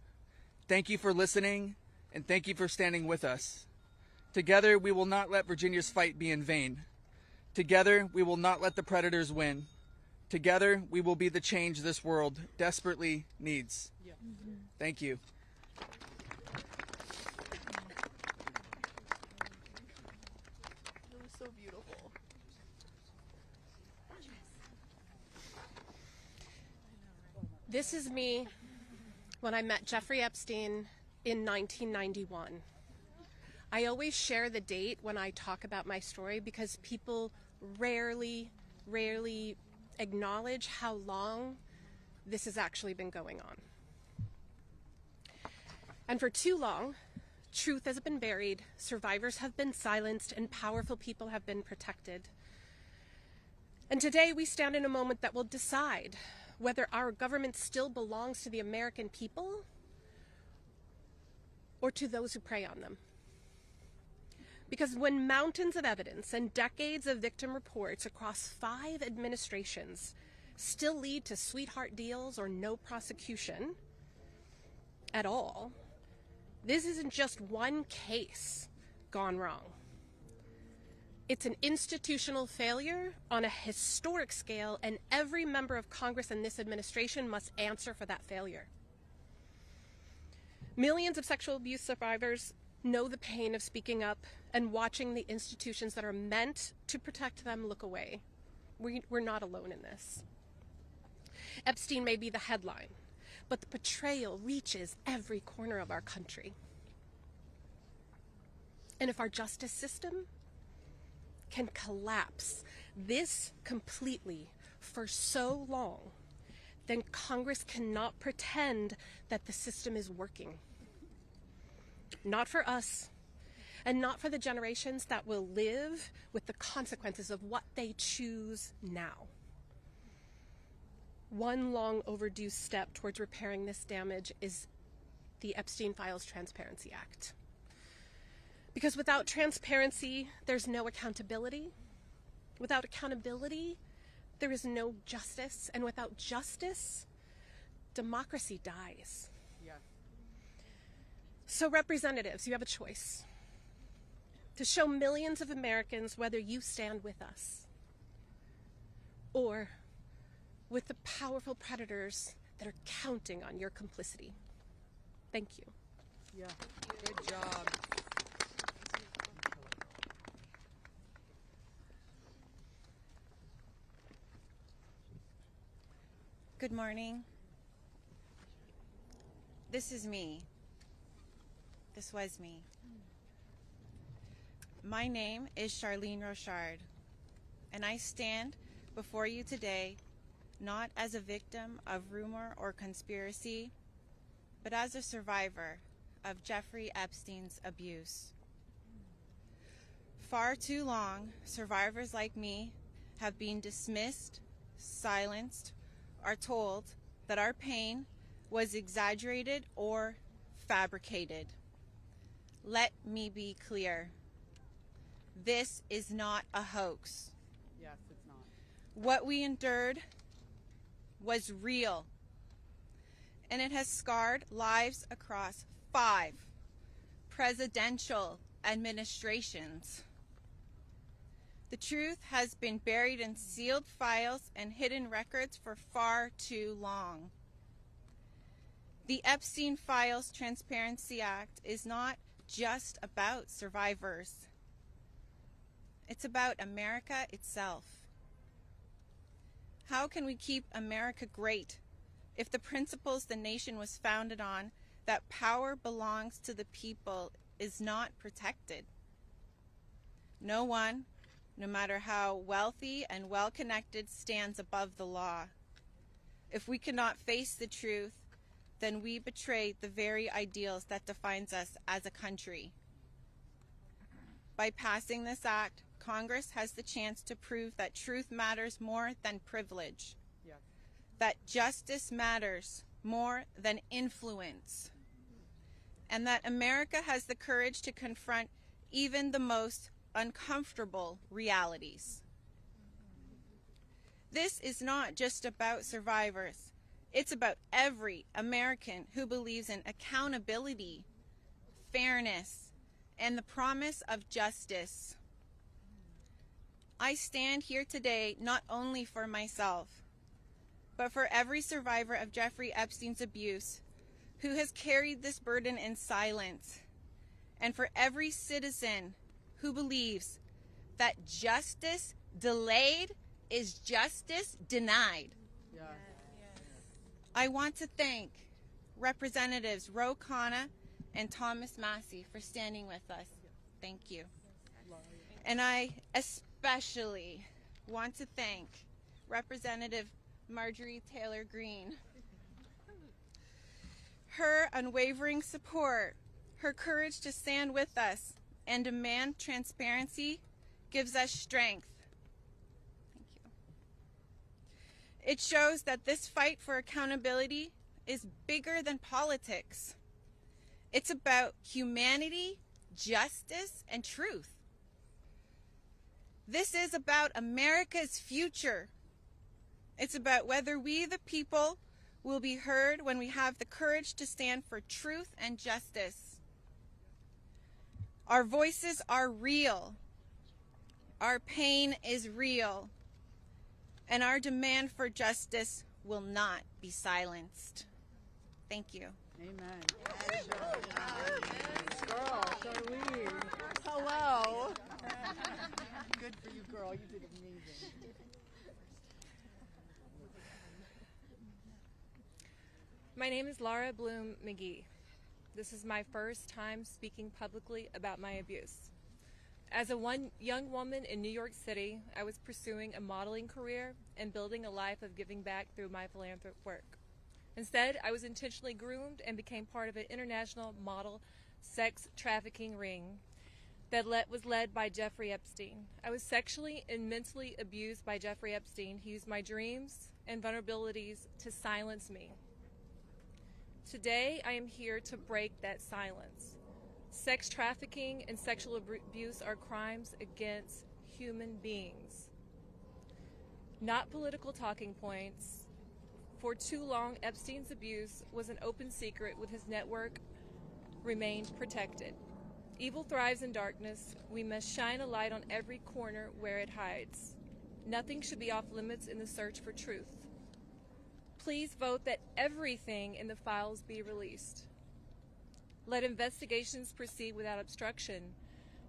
Thank you for listening, and thank you for standing with us. Together, we will not let Virginia's fight be in vain. Together, we will not let the predators win. Together, we will be the change this world desperately needs. Thank you. So beautiful. This is me when I met Jeffrey Epstein in 1991. I always share the date when I talk about my story because people rarely acknowledge how long this has actually been going on. And for too long, truth has been buried, survivors have been silenced, and powerful people have been protected. And today we stand in a moment that will decide whether our government still belongs to the American people or to those who prey on them. Because when mountains of evidence and decades of victim reports across 5 administrations still lead to sweetheart deals or no prosecution at all, this isn't just one case gone wrong. It's an institutional failure on a historic scale, and every member of Congress and this administration must answer for that failure. Millions of sexual abuse survivors know the pain of speaking up and watching the institutions that are meant to protect them look away. We're not alone in this. Epstein may be the headline, but the betrayal reaches every corner of our country. And if our justice system can collapse this completely for so long, then Congress cannot pretend that the system is working. Not for us, and not for the generations that will live with the consequences of what they choose now. One long overdue step towards repairing this damage is the Epstein Files Transparency Act. Because without transparency, there's no accountability. Without accountability, there is no justice. And without justice, democracy dies. Yeah. So representatives, you have a choice. To show millions of Americans whether you stand with us or with the powerful predators that are counting on your complicity. Thank you. Yeah, good job. Good morning. This is me. This was me. My name is Charlene Rochard, and I stand before you today not as a victim of rumor or conspiracy, but as a survivor of Jeffrey Epstein's abuse. Far too long, survivors like me have been dismissed, silenced, are told that our pain was exaggerated or fabricated. Let me be clear. This is not a hoax. Yes, it's not. What we endured was real, and it has scarred lives across 5 presidential administrations. The truth has been buried in sealed files and hidden records for far too long. The Epstein Files Transparency Act is not just about survivors. It's about America itself. How can we keep America great if the principles the nation was founded on, that power belongs to the people, is not protected? No one, no matter how wealthy and well-connected, stands above the law. If we cannot face the truth, then we betray the very ideals that defines us as a country. By passing this act, Congress has the chance to prove that truth matters more than privilege, that justice matters more than influence, and that America has the courage to confront even the most uncomfortable realities. This is not just about survivors. It's about every American who believes in accountability, fairness, and the promise of justice. I stand here today not only for myself, but for every survivor of Jeffrey Epstein's abuse who has carried this burden in silence, and for every citizen who believes that justice delayed is justice denied. I want to thank Representatives Khanna and Thomas Massie for standing with us. Thank you. And I especially want to thank Representative Marjorie Taylor Greene. Her unwavering support, her courage to stand with us and demand transparency gives us strength. Thank you. It shows that this fight for accountability is bigger than politics. It's about humanity, justice, and truth. This is about America's future. It's about whether we, the people, will be heard when we have the courage to stand for truth and justice. Our voices are real. Our pain is real. And our demand for justice will not be silenced. Thank you. Amen. Girl, Charlene. Hello. Good for you, girl. You did amazing. My name is Laura Bloom McGee. This is my first time speaking publicly about my abuse. As a young woman in New York City, I was pursuing a modeling career and building a life of giving back through my philanthropic work. Instead, I was intentionally groomed and became part of an international model sex trafficking ring that was led by Jeffrey Epstein. I was sexually and mentally abused by Jeffrey Epstein. He used my dreams and vulnerabilities to silence me. Today, I am here to break that silence. Sex trafficking and sexual abuse are crimes against human beings, not political talking points. For too long, Epstein's abuse was an open secret, with his network remained protected. Evil thrives in darkness. We must shine a light on every corner where it hides. Nothing should be off limits in the search for truth. Please vote that everything in the files be released. Let investigations proceed without obstruction.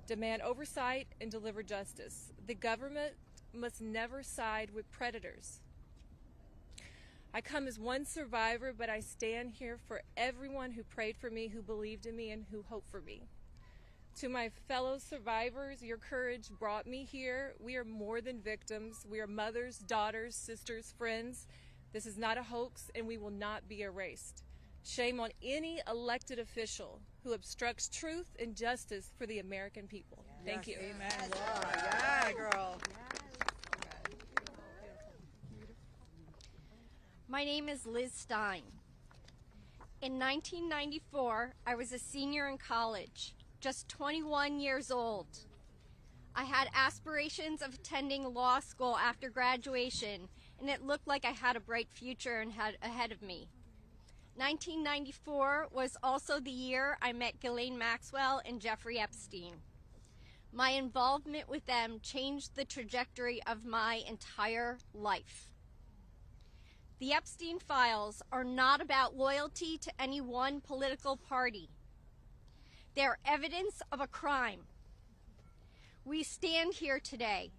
Demand oversight and deliver justice. The government must never side with predators. I come as one survivor, but I stand here for everyone who prayed for me, who believed in me, and who hoped for me. To my fellow survivors, your courage brought me here. We are more than victims. We are mothers, daughters, sisters, friends. This is not a hoax, and we will not be erased. Shame on any elected official who obstructs truth and justice for the American people. Thank you. Amen. Laura. Yeah, girl. My name is Liz Stein. In 1994, I was a senior in college, just 21 years old. I had aspirations of attending law school after graduation, and it looked like I had a bright future ahead of me. 1994 was also the year I met Ghislaine Maxwell and Jeffrey Epstein. My involvement with them changed the trajectory of my entire life. The Epstein files are not about loyalty to any one political party. They are evidence of a crime. We stand here today,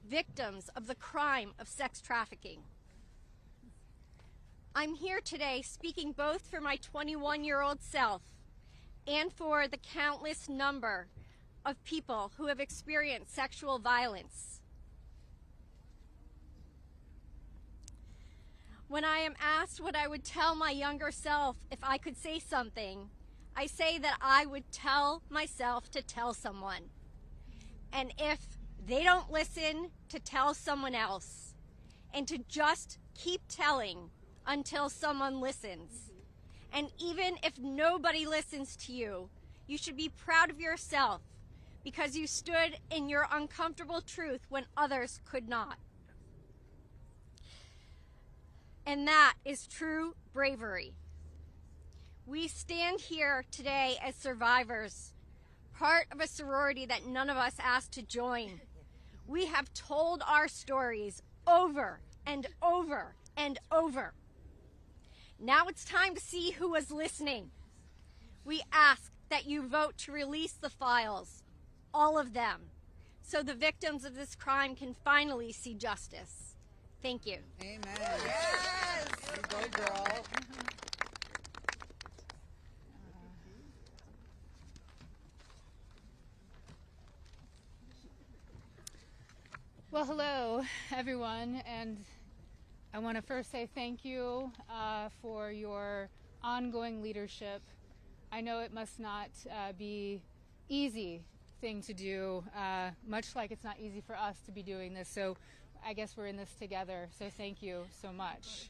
victims of the crime of sex trafficking. I'm here today speaking both for my 21-year-old self and for the countless number of people who have experienced sexual violence. When I am asked what I would tell my younger self if I could say something, I say that I would tell myself to tell someone. And if they don't listen, to tell someone else. And to just keep telling until someone listens. And even if nobody listens to you, you should be proud of yourself because you stood in your uncomfortable truth when others could not. And that is true bravery. We stand here today as survivors, part of a sorority that none of us asked to join. We have told our stories over and over and over. Now it's time to see who was listening. We ask that you vote to release the files, all of them, so the victims of this crime can finally see justice. Thank you. Amen. Yes. You go, girl. Well, hello, everyone, and I want to first say thank you for your ongoing leadership. I know it must not be easy thing to do, much like it's not easy for us to be doing this, so I guess we're in this together, so thank you so much.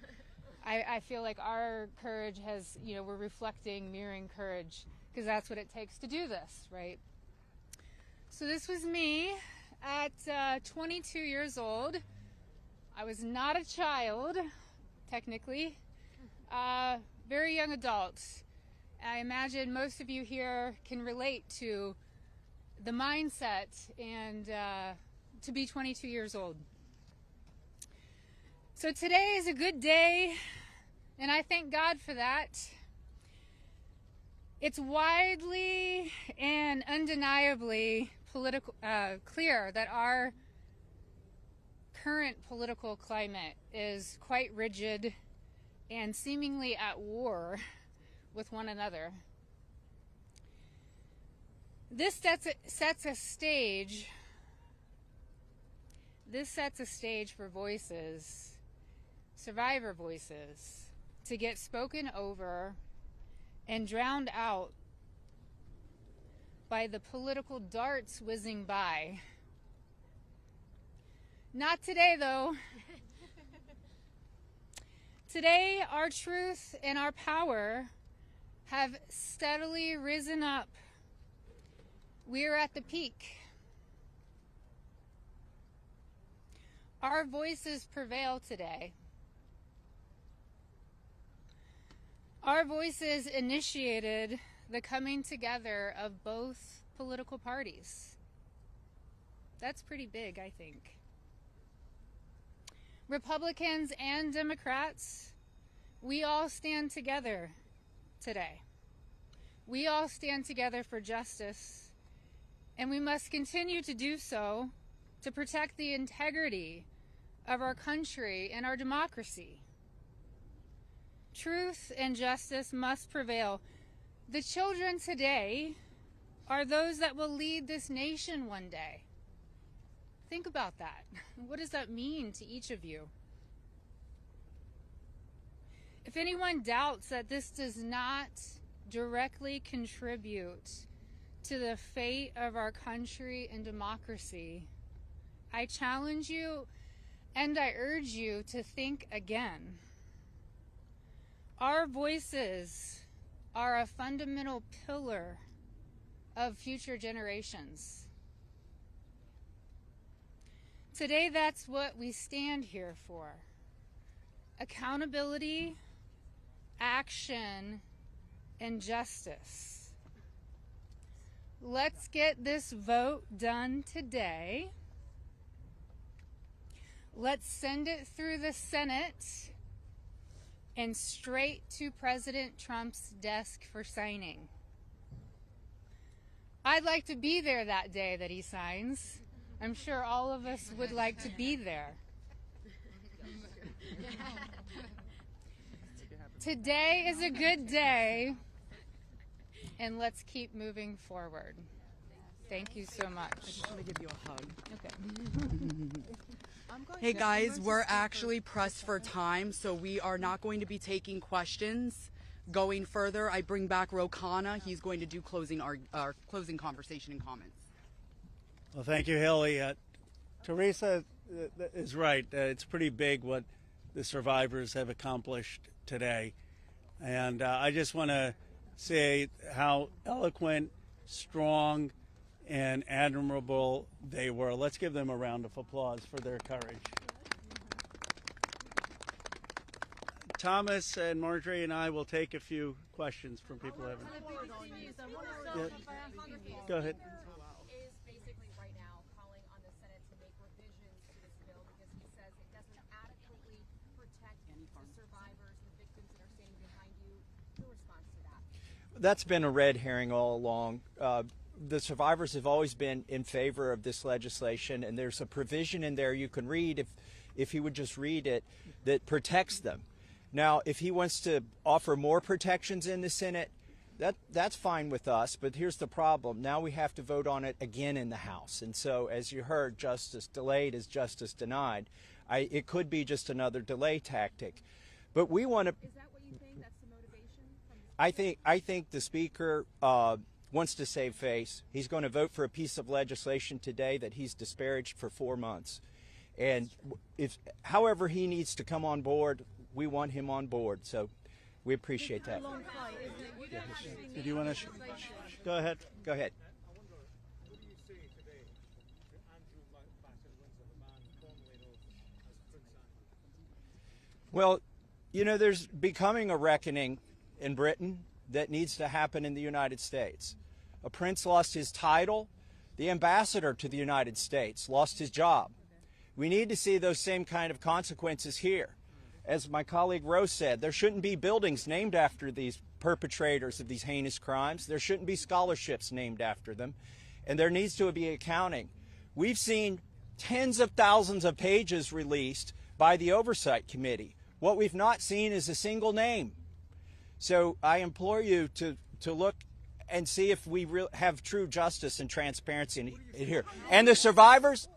I feel like our courage has, we're reflecting, mirroring courage, because that's what it takes to do this, right? So this was me at 22 years old. I was not a child, technically, very young adult. I imagine most of you here can relate to the mindset and to be 22 years old. So today is a good day, and I thank God for that. It's widely and undeniably clear that our current political climate is quite rigid and seemingly at war with one another. This sets a stage for voices, survivor voices, to get spoken over and drowned out by the political darts whizzing by. Not today, though. Today, our truth and our power have steadily risen up. We are at the peak. Our voices prevail today. Our voices initiated the coming together of both political parties. That's pretty big, I think. Republicans and Democrats, we all stand together today. We all stand together for justice, and we must continue to do so to protect the integrity of our country and our democracy. Truth and justice must prevail. The children today are those that will lead this nation one day. Think about that. What does that mean to each of you? If anyone doubts that this does not directly contribute to the fate of our country and democracy, I challenge you and I urge you to think again. Our voices are a fundamental pillar of future generations. Today, that's what we stand here for. Accountability, action, and justice. Let's get this vote done today. Let's send it through the Senate and straight to President Trump's desk for signing. I'd like to be there that day that he signs. I'm sure all of us would like to be there. Today is a good day, and let's keep moving forward. Thank you so much. I just want to give you a hug. Okay. Hey guys, we're actually pressed for time, so we are not going to be taking questions going further. I bring back Khanna. He's going to do our closing conversation and comments. Well, thank you, Hilly. Teresa is right. It's pretty big what the survivors have accomplished today. And I just want to say how eloquent, strong, and admirable they were. Let's give them a round of applause for their courage. Thomas and Marjorie and I will take a few questions from people who haven't. Yeah. Go ahead. Is basically right now calling on the Senate to make revisions to this bill because he says it doesn't adequately protect the survivors and victims that are standing behind you. Your response to that? That's been a red herring all along. The survivors have always been in favor of this legislation, and there's a provision in there you can read, if he would just read it, that protects them. Now, if he wants to offer more protections in the Senate, that's fine with us, but here's the problem. Now we have to vote on it again in the House. And so, as you heard, justice delayed is justice denied. It could be just another delay tactic. But we want to... Is that what you think? That's the motivation? I think the Speaker wants to save face. He's going to vote for a piece of legislation today that he's disparaged for 4 months. And however he needs to come on board, we want him on board. So we appreciate that. Did you want to? Go ahead. Go ahead. Well, you know, there's becoming a reckoning in Britain that needs to happen in the United States. A prince lost his title. The ambassador to the United States lost his job. We need to see those same kind of consequences here. As my colleague Rose said, there shouldn't be buildings named after these perpetrators of these heinous crimes. There shouldn't be scholarships named after them. And there needs to be accounting. We've seen tens of thousands of pages released by the Oversight Committee. What we've not seen is a single name. So I implore you to look and see if we have true justice and transparency in here. And the survivors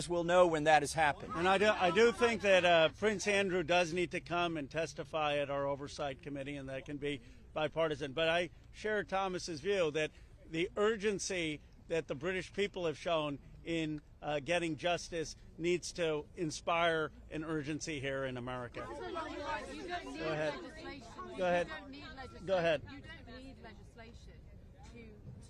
will know when that has happened. And I do think that Prince Andrew does need to come and testify at our Oversight Committee, and that can be bipartisan. But I share Thomas's view that the urgency that the British people have shown in getting justice needs to inspire an urgency here in America. Go ahead. Go ahead. Go ahead. You don't need legislation to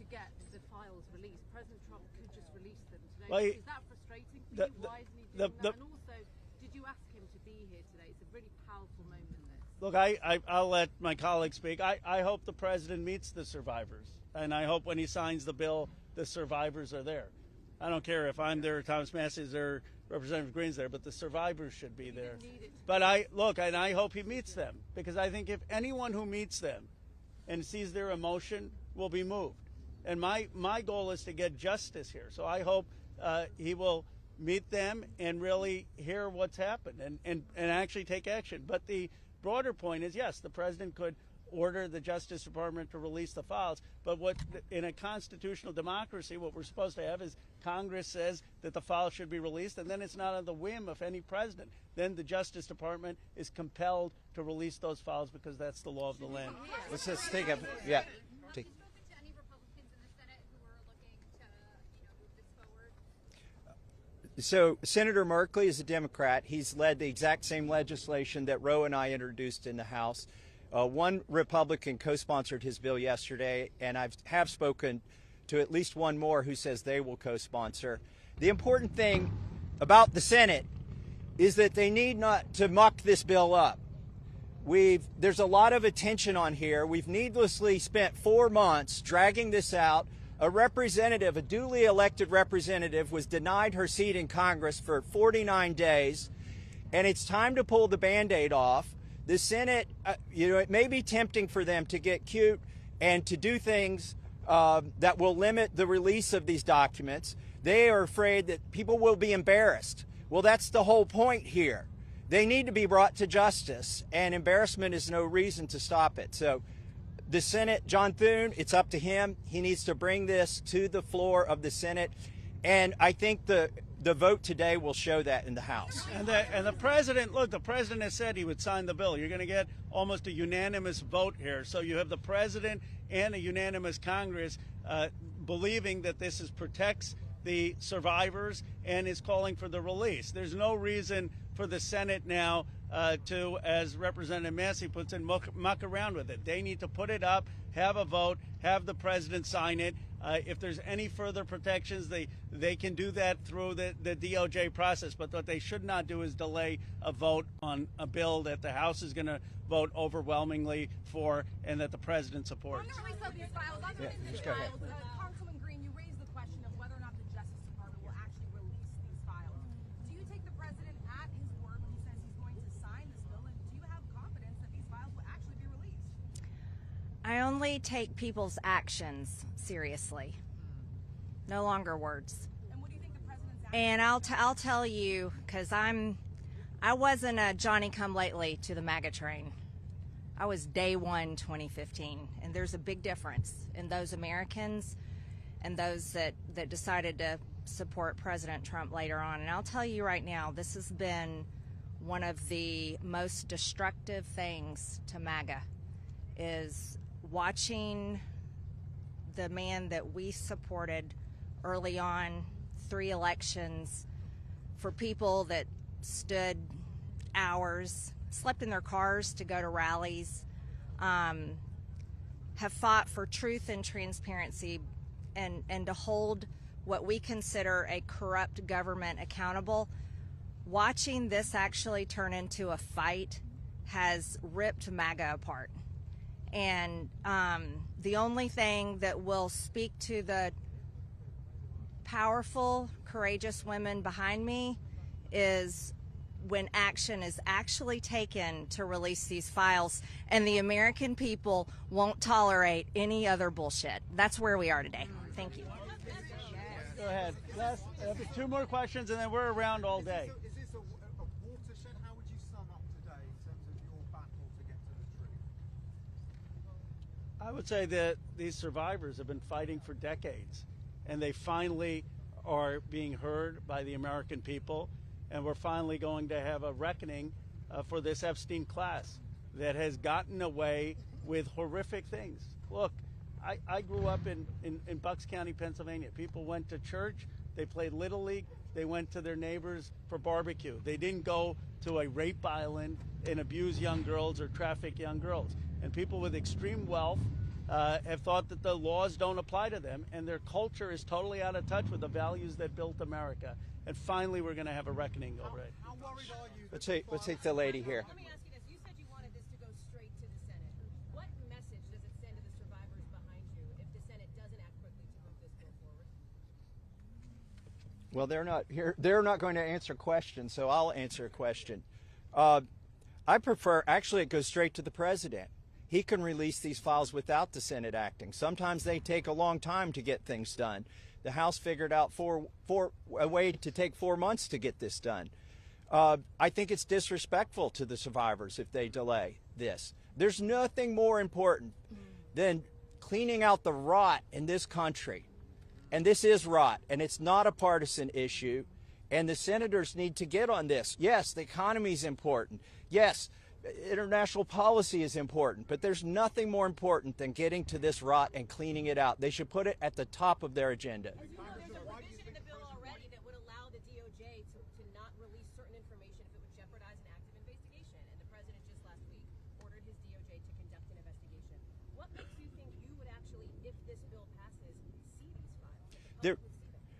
get the files released. President Trump could just release them today. Well, Is that frustrating for you? Why isn't he doing that? And also, did you ask him to be here today? It's a really powerful moment, this. Look, I'll let my colleagues speak. I hope the president meets the survivors, and I hope when he signs the bill, the survivors are there. I don't care if I'm there, Thomas Massie is there, Representative Greene's there, but the survivors should be there. But I hope he meets them, because I think if anyone who meets them and sees their emotion will be moved. And my goal is to get justice here. So I hope he will meet them and really hear what's happened and actually take action. But the broader point is, yes, the president could order the Justice Department to release the files, but in a constitutional democracy, what we're supposed to have is Congress says that the files should be released, and then it's not on the whim of any president. Then the Justice Department is compelled to release those files because that's the law of the land. Let's just take a So Senator Merkley is a Democrat. He's led the exact same legislation that Roe and I introduced in the House. One Republican co-sponsored his bill yesterday, and I have spoken to at least one more who says they will co-sponsor. The important thing about the Senate is that they need not to muck this bill up. There's a lot of attention on here. We've needlessly spent 4 months dragging this out. A representative, a duly elected representative, was denied her seat in Congress for 49 days, and it's time to pull the Band-Aid off. The Senate, it may be tempting for them to get cute and to do things that will limit the release of these documents. They are afraid that people will be embarrassed. Well, that's the whole point here. They need to be brought to justice, and embarrassment is no reason to stop it. So the Senate, John Thune, it's up to him. He needs to bring this to the floor of the Senate, and I think the vote today will show that in the House. And the president, look, the president has said he would sign the bill. You're going to get almost a unanimous vote here. So you have the president and a unanimous Congress believing that this protects the survivors and is calling for the release. There's no reason for the Senate now to, as Representative Massie puts it, muck around with it. They need to put it up, have a vote, have the president sign it. If there's any further protections, they can do that through the DOJ process. But what they should not do is delay a vote on a bill that the House is going to vote overwhelmingly for and that the president supports. Congresswoman Greene, you raised the question of whether or not the Justice Department will actually release these files. Do you take the president at his word when he says he's going to sign this bill, and do you have confidence that these files will actually be released? I only take people's actions seriously, no longer words. And what do you think the president's And I'll tell you, because I wasn't a Johnny-come-lately to the MAGA train. I was day one 2015, and there's a big difference in those Americans and those that decided to support President Trump later on. And I'll tell you right now, this has been one of the most destructive things to MAGA, is watching the man that we supported early on, 3 elections, for people that stood hours, slept in their cars to go to rallies, have fought for truth and transparency, and to hold what we consider a corrupt government accountable. Watching this actually turn into a fight has ripped MAGA apart. And the only thing that will speak to the powerful, courageous women behind me is when action is actually taken to release these files, and the American people won't tolerate any other bullshit. That's where we are today. Thank you. Go ahead. Last, 2 more questions, and then we're around all day. Is this a watershed? How would you sum up today in terms of your battle to get to the truth? I would say that these survivors have been fighting for decades, and they finally are being heard by the American people, and we're finally going to have a reckoning for this Epstein class that has gotten away with horrific things. Look, I grew up in Bucks County, Pennsylvania. People went to church, they played Little League, they went to their neighbors for barbecue. They didn't go to a rape island and abuse young girls or traffic young girls. And people with extreme wealth have thought that the laws don't apply to them, and their culture is totally out of touch with the values that built America. And finally, we're going to have a reckoning over it. How worried are you? Let's take the lady here. Let me ask you this. You said you wanted this to go straight to the Senate. What message does it send to the survivors behind you if the Senate doesn't act quickly to move this bill forward? Well, they're not here. They're not going to answer questions, so I'll answer a question. I prefer, actually, it goes straight to the president. He can release these files without the Senate acting. Sometimes they take a long time to get things done. The House figured out a way to take 4 months to get this done. I think it's disrespectful to the survivors if they delay this. There's nothing more important than cleaning out the rot in this country. And this is rot, and it's not a partisan issue. And the senators need to get on this. Yes, the economy is important. Yes, international policy is important, but there's nothing more important than getting to this rot and cleaning it out. They should put it at the top of their agenda. There's a provision in the bill already that would allow the DOJ to not release certain information if it would jeopardize an active investigation, and the president just last week ordered his DOJ to conduct an investigation. What makes you think you would actually, if this bill passes, see these files?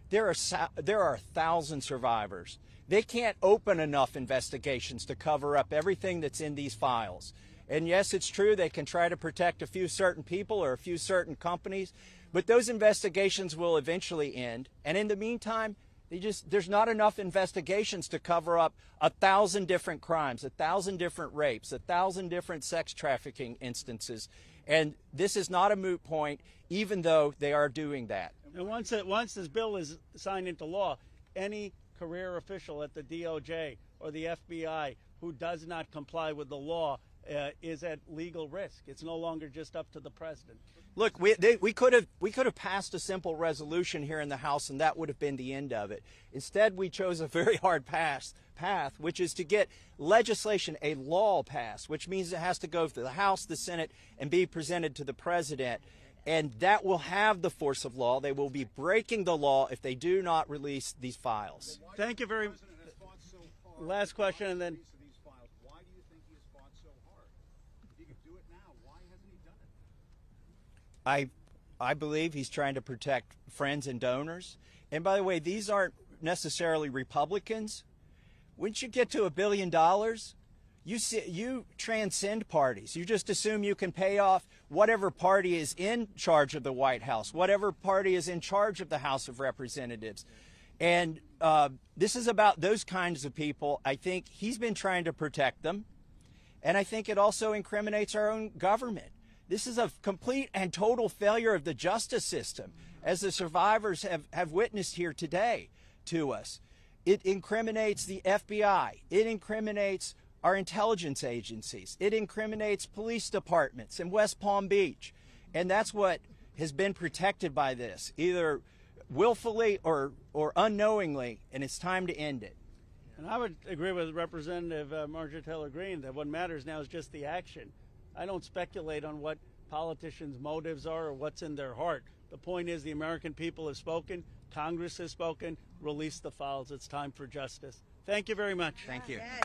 There are 1,000 survivors. They can't open enough investigations to cover up everything that's in these files. And yes, it's true they can try to protect a few certain people or a few certain companies, but those investigations will eventually end. And in the meantime, there's not enough investigations to cover up 1,000 different crimes, 1,000 different rapes, 1,000 different sex trafficking instances. And this is not a moot point, even though they are doing that. And once this bill is signed into law, any career official at the DOJ or the FBI who does not comply with the law is at legal risk. It's no longer just up to the president. Look, we could have passed a simple resolution here in the House, and that would have been the end of it. Instead, we chose a very hard path, which is to get legislation, a law passed, which means it has to go to the House, the Senate, and be presented to the president. And that will have the force of law. They will be breaking the law if they do not release these files. Thank you very much. Last question, and then. Why do you think he has fought so hard? If he could do it now, why hasn't he done it? I believe he's trying to protect friends and donors. And by the way, these aren't necessarily Republicans. Once you get to $1 billion, you transcend parties. You just assume you can pay off whatever party is in charge of the White House, whatever party is in charge of the House of Representatives. And this is about those kinds of people. I think he's been trying to protect them. And I think it also incriminates our own government. This is a complete and total failure of the justice system, as the survivors have witnessed here today to us. It incriminates the FBI. It incriminates our intelligence agencies. It incriminates police departments in West Palm Beach. And that's what has been protected by this, either willfully or unknowingly, and it's time to end it. And I would agree with Representative Marjorie Taylor Greene that what matters now is just the action. I don't speculate on what politicians' motives are or what's in their heart. The point is the American people have spoken, Congress has spoken, release the files. It's time for justice. Thank you very much. Thank you. Yes.